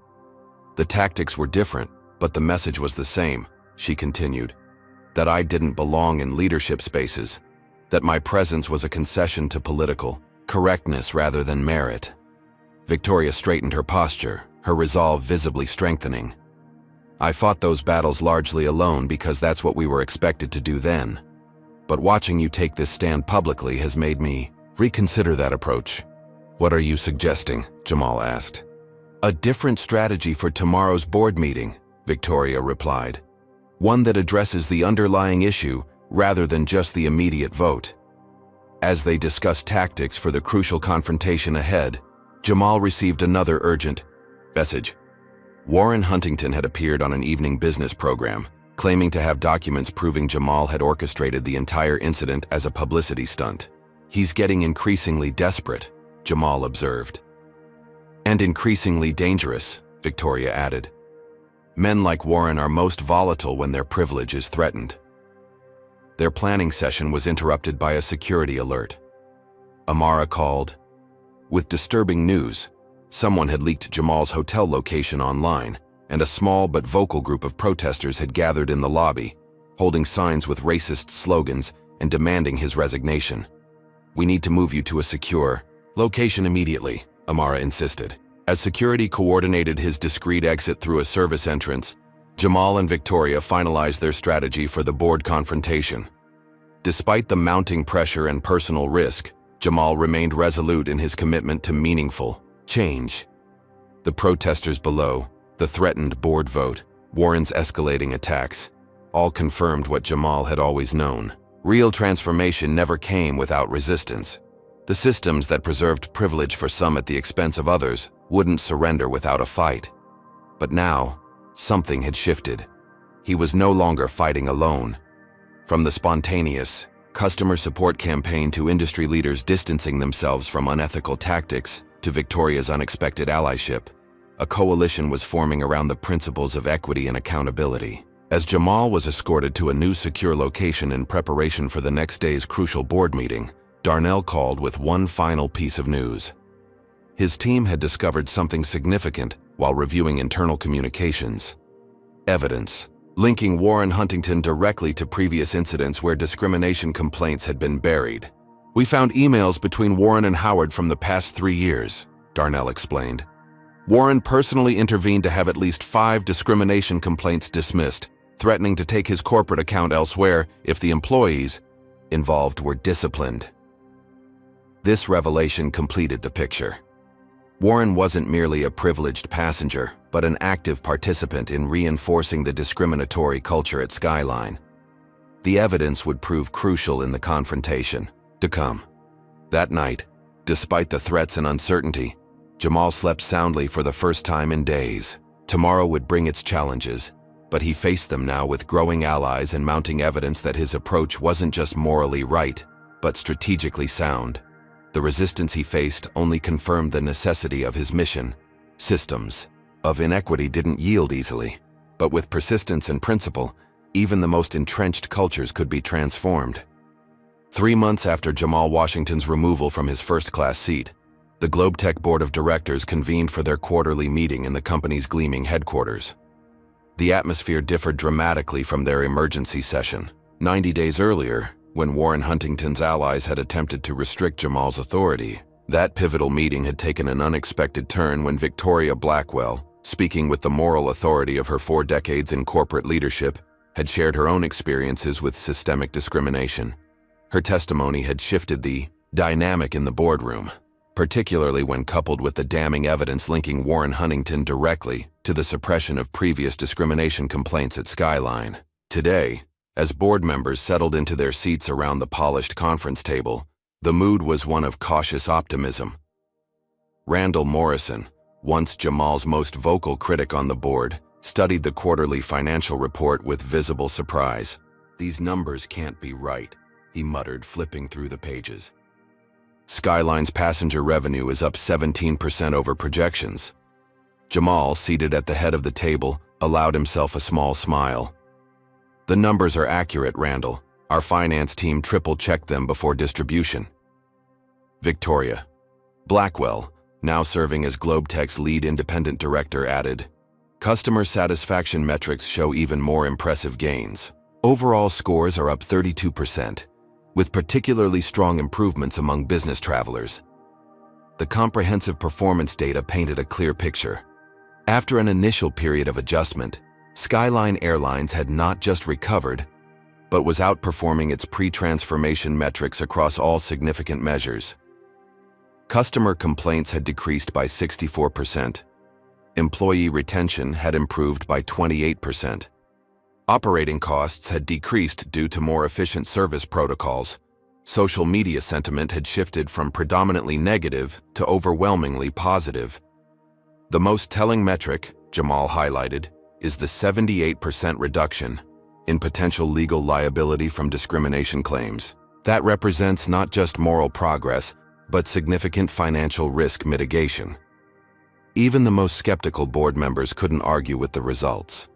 "The tactics were different, but the message was the same," she continued. "That I didn't belong in leadership spaces, that my presence was a concession to political correctness rather than merit." Victoria straightened her posture, her resolve visibly strengthening. "I fought those battles largely alone because that's what we were expected to do then. But watching you take this stand publicly has made me reconsider that approach." "What are you suggesting?" Jamal asked. "A different strategy for tomorrow's board meeting," Victoria replied. "One that addresses the underlying issue rather than just the immediate vote." As they discussed tactics for the crucial confrontation ahead, Jamal received another urgent message. Warren Huntington had appeared on an evening business program, claiming to have documents proving Jamal had orchestrated the entire incident as a publicity stunt. "He's getting increasingly desperate," Jamal observed. "And increasingly dangerous," Victoria added. "Men like Warren are most volatile when their privilege is threatened." Their planning session was interrupted by a security alert. Amara called. With disturbing news, someone had leaked Jamal's hotel location online, and a small but vocal group of protesters had gathered in the lobby, holding signs with racist slogans and demanding his resignation. "We need to move you to a secure location immediately," Amara insisted. As security coordinated his discreet exit through a service entrance, Jamal and Victoria finalized their strategy for the board confrontation. Despite the mounting pressure and personal risk, Jamal remained resolute in his commitment to meaningful change. The protesters below, the threatened board vote, Warren's escalating attacks, all confirmed what Jamal had always known. Real transformation never came without resistance. The systems that preserved privilege for some at the expense of others wouldn't surrender without a fight. But now, something had shifted. He was no longer fighting alone. From the spontaneous, customer support campaign to industry leaders distancing themselves from unethical tactics to Victoria's unexpected allyship, a coalition was forming around the principles of equity and accountability. As Jamal was escorted to a new secure location in preparation for the next day's crucial board meeting, Darnell called with one final piece of news. His team had discovered something significant while reviewing internal communications. Evidence linking Warren Huntington directly to previous incidents where discrimination complaints had been buried. "We found emails between Warren and Howard from the past 3 years, Darnell explained. Warren personally intervened to have at least 5 discrimination complaints dismissed, threatening to take his corporate account elsewhere if the employees involved were disciplined. This revelation completed the picture. Warren wasn't merely a privileged passenger, but an active participant in reinforcing the discriminatory culture at Skyline. The evidence would prove crucial in the confrontation to come. That night, despite the threats and uncertainty, Jamal slept soundly for the first time in days. Tomorrow would bring its challenges, but he faced them now with growing allies and mounting evidence that his approach wasn't just morally right, but strategically sound. The resistance he faced only confirmed the necessity of his mission. Systems of inequity didn't yield easily, but with persistence and principle, even the most entrenched cultures could be transformed. 3 months after Jamal Washington's removal from his first-class seat, the GlobeTech Board of Directors convened for their quarterly meeting in the company's gleaming headquarters. The atmosphere differed dramatically from their emergency session. 90 days earlier, when Warren Huntington's allies had attempted to restrict Jamal's authority, that pivotal meeting had taken an unexpected turn when Victoria Blackwell, speaking with the moral authority of her 4 decades in corporate leadership, had shared her own experiences with systemic discrimination. Her testimony had shifted the dynamic in the boardroom, particularly when coupled with the damning evidence linking Warren Huntington directly to the suppression of previous discrimination complaints at Skyline. Today, as board members settled into their seats around the polished conference table, the mood was one of cautious optimism. Randall Morrison, once Jamal's most vocal critic on the board, studied the quarterly financial report with visible surprise. "These numbers can't be right," he muttered, flipping through the pages. Skyline's passenger revenue is up 17% over projections. Jamal, seated at the head of the table, allowed himself a small smile. "The numbers are accurate, Randall. Our finance team triple-checked them before distribution." Victoria Blackwell, now serving as GlobeTech's lead independent director, added, "Customer satisfaction metrics show even more impressive gains. Overall scores are up 32%. With particularly strong improvements among business travelers." The comprehensive performance data painted a clear picture. After an initial period of adjustment, Skyline Airlines had not just recovered, but was outperforming its pre-transformation metrics across all significant measures. Customer complaints had decreased by 64%. Employee retention had improved by 28%. Operating costs had decreased due to more efficient service protocols. Social media sentiment had shifted from predominantly negative to overwhelmingly positive. The most telling metric, Jamal highlighted, is the 78% reduction in potential legal liability from discrimination claims. That represents not just moral progress, but significant financial risk mitigation. Even the most skeptical board members couldn't argue with the results.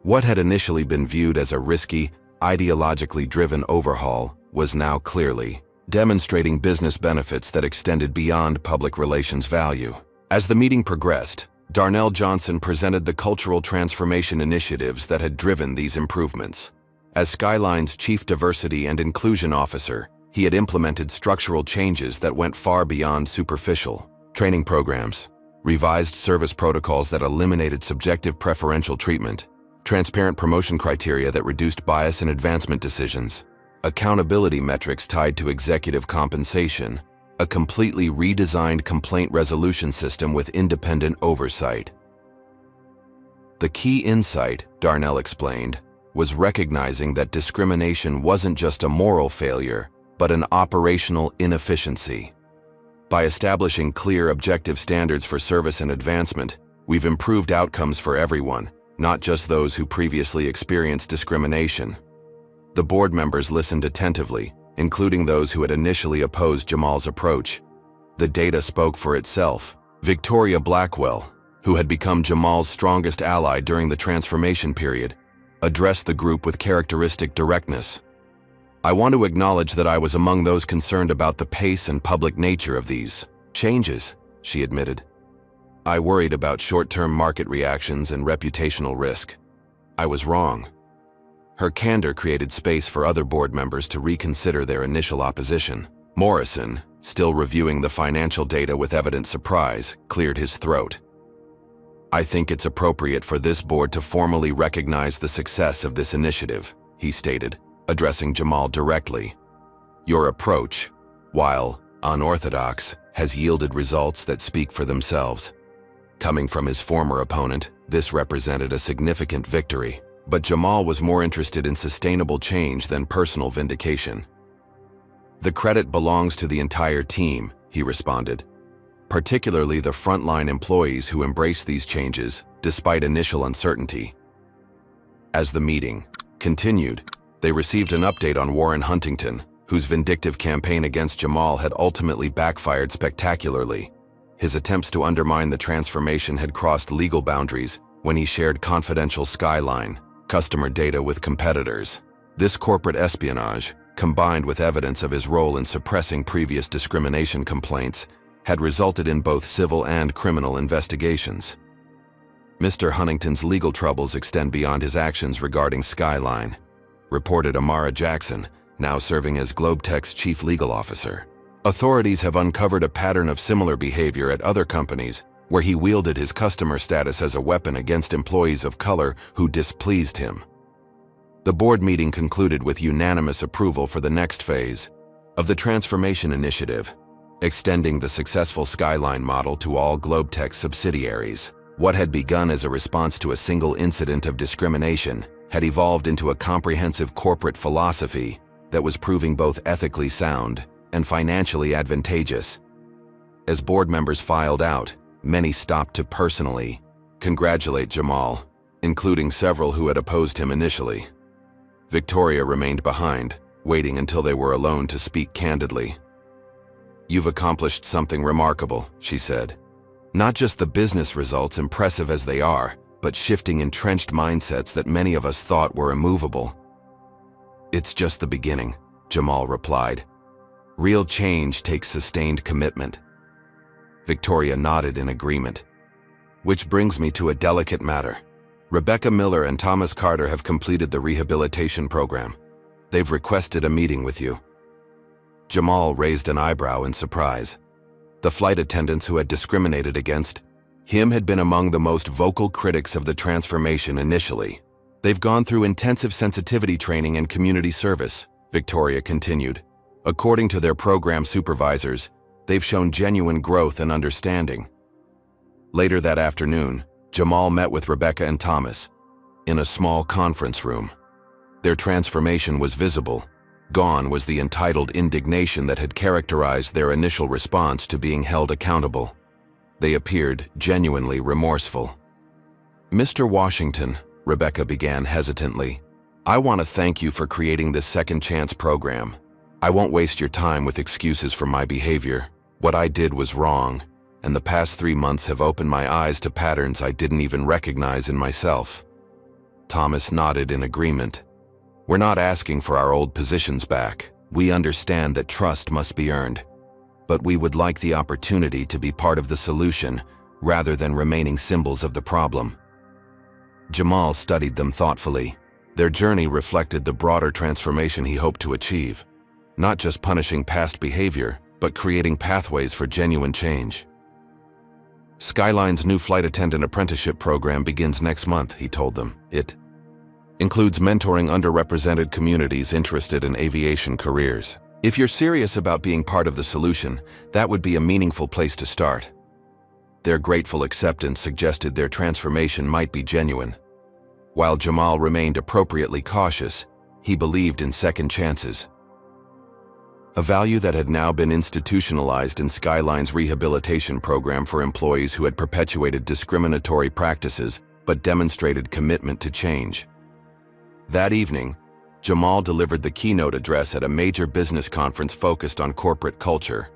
What had initially been viewed as a risky, ideologically driven overhaul was now clearly demonstrating business benefits that extended beyond public relations value. As the meeting progressed, Darnell Johnson presented the cultural transformation initiatives that had driven these improvements. As Skyline's Chief Diversity and Inclusion Officer, he had implemented structural changes that went far beyond superficial training programs, revised service protocols that eliminated subjective preferential treatment, transparent promotion criteria that reduced bias in advancement decisions, accountability metrics tied to executive compensation, a completely redesigned complaint resolution system with independent oversight. The key insight, Darnell explained, was recognizing that discrimination wasn't just a moral failure, but an operational inefficiency. By establishing clear, objective standards for service and advancement, we've improved outcomes for everyone, not just those who previously experienced discrimination. The board members listened attentively, including those who had initially opposed Jamal's approach. The data spoke for itself. Victoria Blackwell, who had become Jamal's strongest ally during the transformation period, addressed the group with characteristic directness. "I want to acknowledge that I was among those concerned about the pace and public nature of these changes," she admitted. "I worried about short-term market reactions and reputational risk. I was wrong." Her candor created space for other board members to reconsider their initial opposition. Morrison, still reviewing the financial data with evident surprise, cleared his throat. "I think it's appropriate for this board to formally recognize the success of this initiative," he stated, addressing Jamal directly. "Your approach, while unorthodox, has yielded results that speak for themselves. Coming from his former opponent, this represented a significant victory, but Jamal was more interested in sustainable change than personal vindication. "The credit belongs to the entire team," he responded, "particularly the frontline employees who embraced these changes despite initial uncertainty." As the meeting continued, they received an update on Warren Huntington, whose vindictive campaign against Jamal had ultimately backfired spectacularly. His attempts to undermine the transformation had crossed legal boundaries when he shared confidential Skyline customer data with competitors. This corporate espionage, combined with evidence of his role in suppressing previous discrimination complaints, had resulted in both civil and criminal investigations. Mr. Huntington's legal troubles extend beyond his actions regarding Skyline, reported Amara Jackson, now serving as Globetech's chief legal officer. Authorities have uncovered a pattern of similar behavior at other companies where he wielded his customer status as a weapon against employees of color who displeased him. The board meeting concluded with unanimous approval for the next phase of the transformation initiative, extending the successful Skyline model to all Globetech subsidiaries. What had begun as a response to a single incident of discrimination had evolved into a comprehensive corporate philosophy that was proving both ethically sound and financially advantageous. As board members filed out, many stopped to personally congratulate Jamal, including several who had opposed him initially. Victoria remained behind, waiting until they were alone to speak candidly. "You've accomplished something remarkable," she said. "Not just the business results, impressive as they are, but shifting entrenched mindsets that many of us thought were immovable." "It's just the beginning," Jamal replied. "Real change takes sustained commitment." Victoria nodded in agreement. "Which brings me to a delicate matter. Rebecca Miller and Thomas Carter have completed the rehabilitation program. They've requested a meeting with you." Jamal raised an eyebrow in surprise. The flight attendants who had discriminated against him had been among the most vocal critics of the transformation initially. "They've gone through intensive sensitivity training and community service," Victoria continued. "According to their program supervisors, they've shown genuine growth and understanding." Later that afternoon, Jamal met with Rebecca and Thomas in a small conference room. Their transformation was visible. Gone was the entitled indignation that had characterized their initial response to being held accountable. They appeared genuinely remorseful. "Mr. Washington," Rebecca began hesitantly, "I want to thank you for creating this second chance program. I won't waste your time with excuses for my behavior. What I did was wrong, and the past 3 months have opened my eyes to patterns I didn't even recognize in myself." Thomas nodded in agreement. "We're not asking for our old positions back. We understand that trust must be earned. But we would like the opportunity to be part of the solution rather than remaining symbols of the problem." Jamal studied them thoughtfully. Their journey reflected the broader transformation he hoped to achieve. Not just punishing past behavior, but creating pathways for genuine change. "Skyline's new flight attendant apprenticeship program begins next month," he told them. "It includes mentoring underrepresented communities interested in aviation careers. If you're serious about being part of the solution, that would be a meaningful place to start." Their grateful acceptance suggested their transformation might be genuine. While Jamal remained appropriately cautious, he believed in second chances. A value that had now been institutionalized in Skyline's rehabilitation program for employees who had perpetuated discriminatory practices but demonstrated commitment to change. That evening, Jamal delivered the keynote address at a major business conference focused on corporate culture.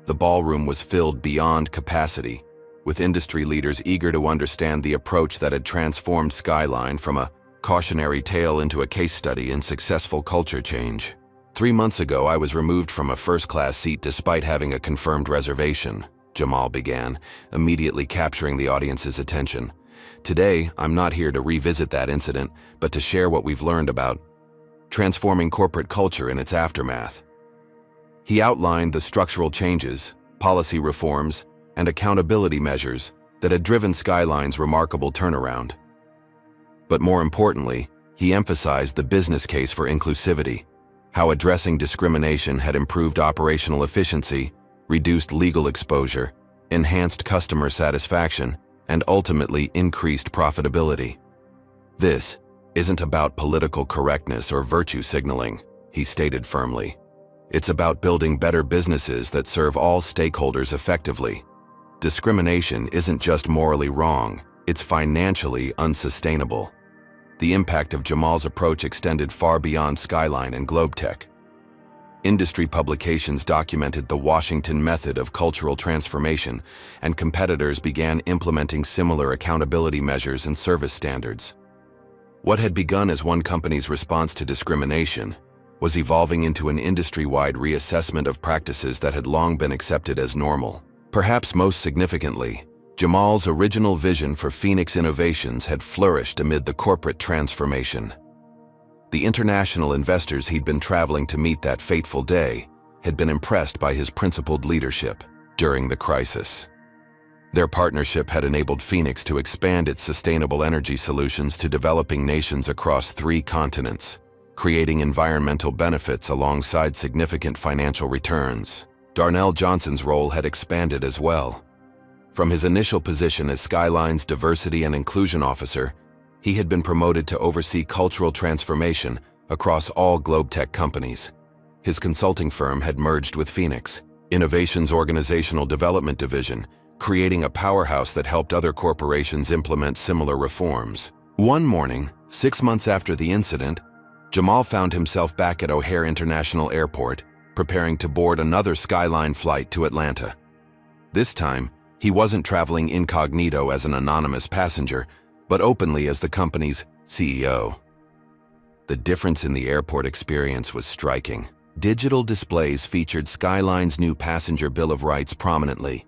The ballroom was filled beyond capacity, with industry leaders eager to understand the approach that had transformed Skyline from a cautionary tale into a case study in successful culture change. 3 months ago, I was removed from a first-class seat despite having a confirmed reservation, Jamal began, immediately capturing the audience's attention. Today, I'm not here to revisit that incident, but to share what we've learned about transforming corporate culture in its aftermath. He outlined the structural changes, policy reforms, and accountability measures that had driven Skyline's remarkable turnaround. But more importantly, he emphasized the business case for inclusivity, how addressing discrimination had improved operational efficiency, reduced legal exposure, enhanced customer satisfaction, and ultimately increased profitability. This isn't about political correctness or virtue signaling, he stated firmly. It's about building better businesses that serve all stakeholders effectively. Discrimination isn't just morally wrong, it's financially unsustainable. The impact of Jamal's approach extended far beyond Skyline and GlobeTech. Industry publications documented the Washington method of cultural transformation, and competitors began implementing similar accountability measures and service standards. What had begun as one company's response to discrimination was evolving into an industry-wide reassessment of practices that had long been accepted as normal. Perhaps most significantly, Jamal's original vision for Phoenix Innovations had flourished amid the corporate transformation. The international investors he'd been traveling to meet that fateful day had been impressed by his principled leadership during the crisis. Their partnership had enabled Phoenix to expand its sustainable energy solutions to developing nations across 3 continents, creating environmental benefits alongside significant financial returns. Darnell Johnson's role had expanded as well. From his initial position as Skyline's Diversity and Inclusion Officer, he had been promoted to oversee cultural transformation across all GlobeTech companies. His consulting firm had merged with Phoenix Innovation's Organizational Development Division, creating a powerhouse that helped other corporations implement similar reforms. One morning, 6 months after the incident, Jamal found himself back at O'Hare International Airport, preparing to board another Skyline flight to Atlanta. This time, he wasn't traveling incognito as an anonymous passenger, but openly as the company's CEO. The difference in the airport experience was striking. Digital displays featured Skyline's new passenger Bill of Rights prominently.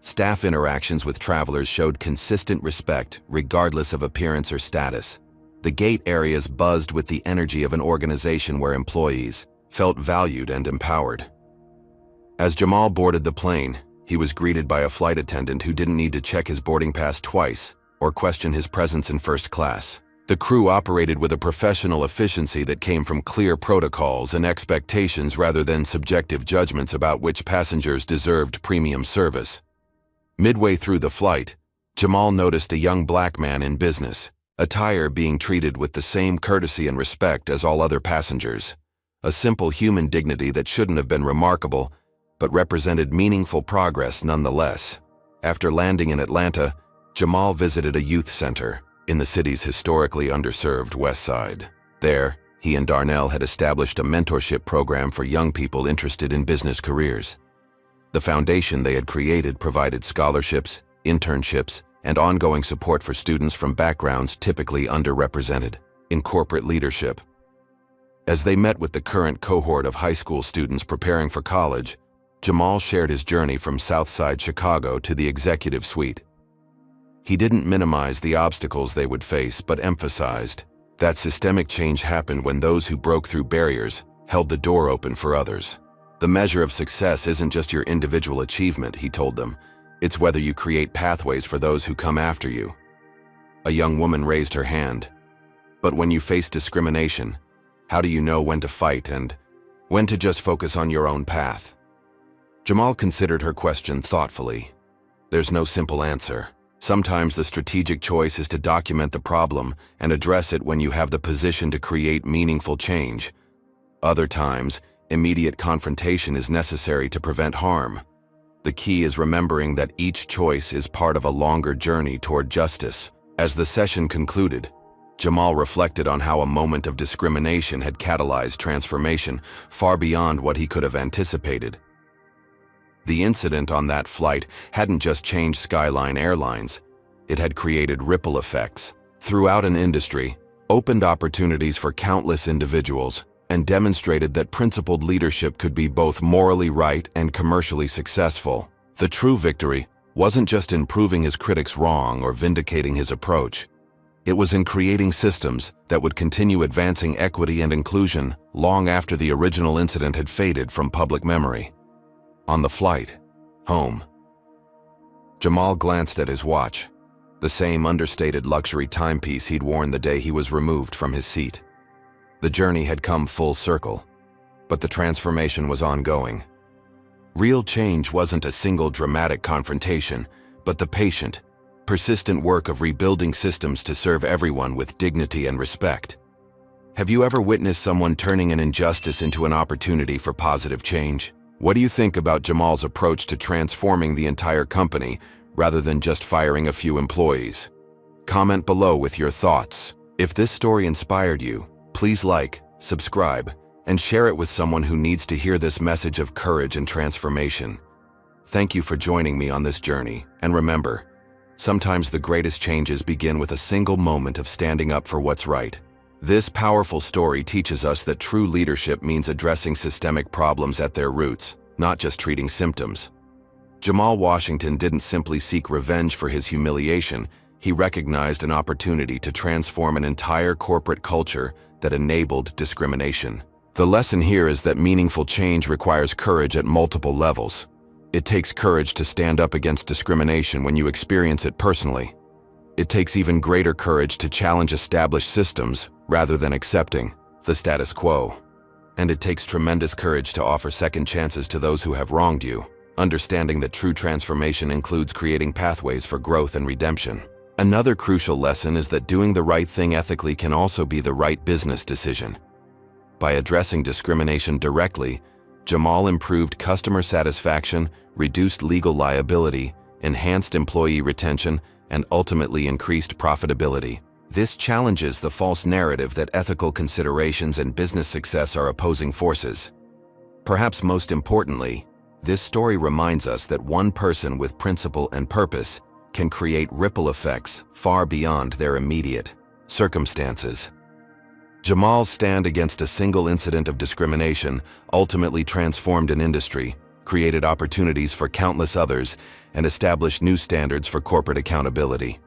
Staff interactions with travelers showed consistent respect, regardless of appearance or status. The gate areas buzzed with the energy of an organization where employees felt valued and empowered. As Jamal boarded the plane, he was greeted by a flight attendant who didn't need to check his boarding pass twice or question his presence in first class. The crew operated with a professional efficiency that came from clear protocols and expectations rather than subjective judgments about which passengers deserved premium service. Midway through the flight, Jamal noticed a young black man in business attire being treated with the same courtesy and respect as all other passengers. A simple human dignity that shouldn't have been remarkable, but represented meaningful progress nonetheless. After landing in Atlanta, Jamal visited a youth center in the city's historically underserved West Side. There, he and Darnell had established a mentorship program for young people interested in business careers. The foundation they had created provided scholarships, internships, and ongoing support for students from backgrounds typically underrepresented in corporate leadership. As they met with the current cohort of high school students preparing for college, Jamal shared his journey from Southside Chicago to the executive suite. He didn't minimize the obstacles they would face, but emphasized that systemic change happened when those who broke through barriers held the door open for others. The measure of success isn't just your individual achievement, he told them. It's whether you create pathways for those who come after you. A young woman raised her hand. But when you face discrimination, how do you know when to fight and when to just focus on your own path? Jamal considered her question thoughtfully. There's no simple answer. Sometimes the strategic choice is to document the problem and address it when you have the position to create meaningful change. Other times, immediate confrontation is necessary to prevent harm. The key is remembering that each choice is part of a longer journey toward justice. As the session concluded, Jamal reflected on how a moment of discrimination had catalyzed transformation far beyond what he could have anticipated. The incident on that flight hadn't just changed Skyline Airlines, it had created ripple effects throughout an industry, opened opportunities for countless individuals, and demonstrated that principled leadership could be both morally right and commercially successful. The true victory wasn't just in proving his critics wrong or vindicating his approach. It was in creating systems that would continue advancing equity and inclusion long after the original incident had faded from public memory. On the flight home, Jamal glanced at his watch, the same understated luxury timepiece he'd worn the day he was removed from his seat. The journey had come full circle, but the transformation was ongoing. Real change wasn't a single dramatic confrontation, but the patient, persistent work of rebuilding systems to serve everyone with dignity and respect. Have you ever witnessed someone turning an injustice into an opportunity for positive change? What do you think about Jamal's approach to transforming the entire company rather than just firing a few employees? Comment below with your thoughts. If this story inspired you, please like, subscribe, and share it with someone who needs to hear this message of courage and transformation. Thank you for joining me on this journey, and remember, sometimes the greatest changes begin with a single moment of standing up for what's right. This powerful story teaches us that true leadership means addressing systemic problems at their roots, not just treating symptoms. Jamal Washington didn't simply seek revenge for his humiliation, he recognized an opportunity to transform an entire corporate culture that enabled discrimination. The lesson here is that meaningful change requires courage at multiple levels. It takes courage to stand up against discrimination when you experience it personally. It takes even greater courage to challenge established systems rather than accepting the status quo. And it takes tremendous courage to offer second chances to those who have wronged you, understanding that true transformation includes creating pathways for growth and redemption. Another crucial lesson is that doing the right thing ethically can also be the right business decision. By addressing discrimination directly, Jamal improved customer satisfaction, reduced legal liability, enhanced employee retention, and ultimately increased profitability. This challenges the false narrative that ethical considerations and business success are opposing forces. Perhaps most importantly, this story reminds us that one person with principle and purpose can create ripple effects far beyond their immediate circumstances. Jamal's stand against a single incident of discrimination ultimately transformed an industry, created opportunities for countless others, and established new standards for corporate accountability.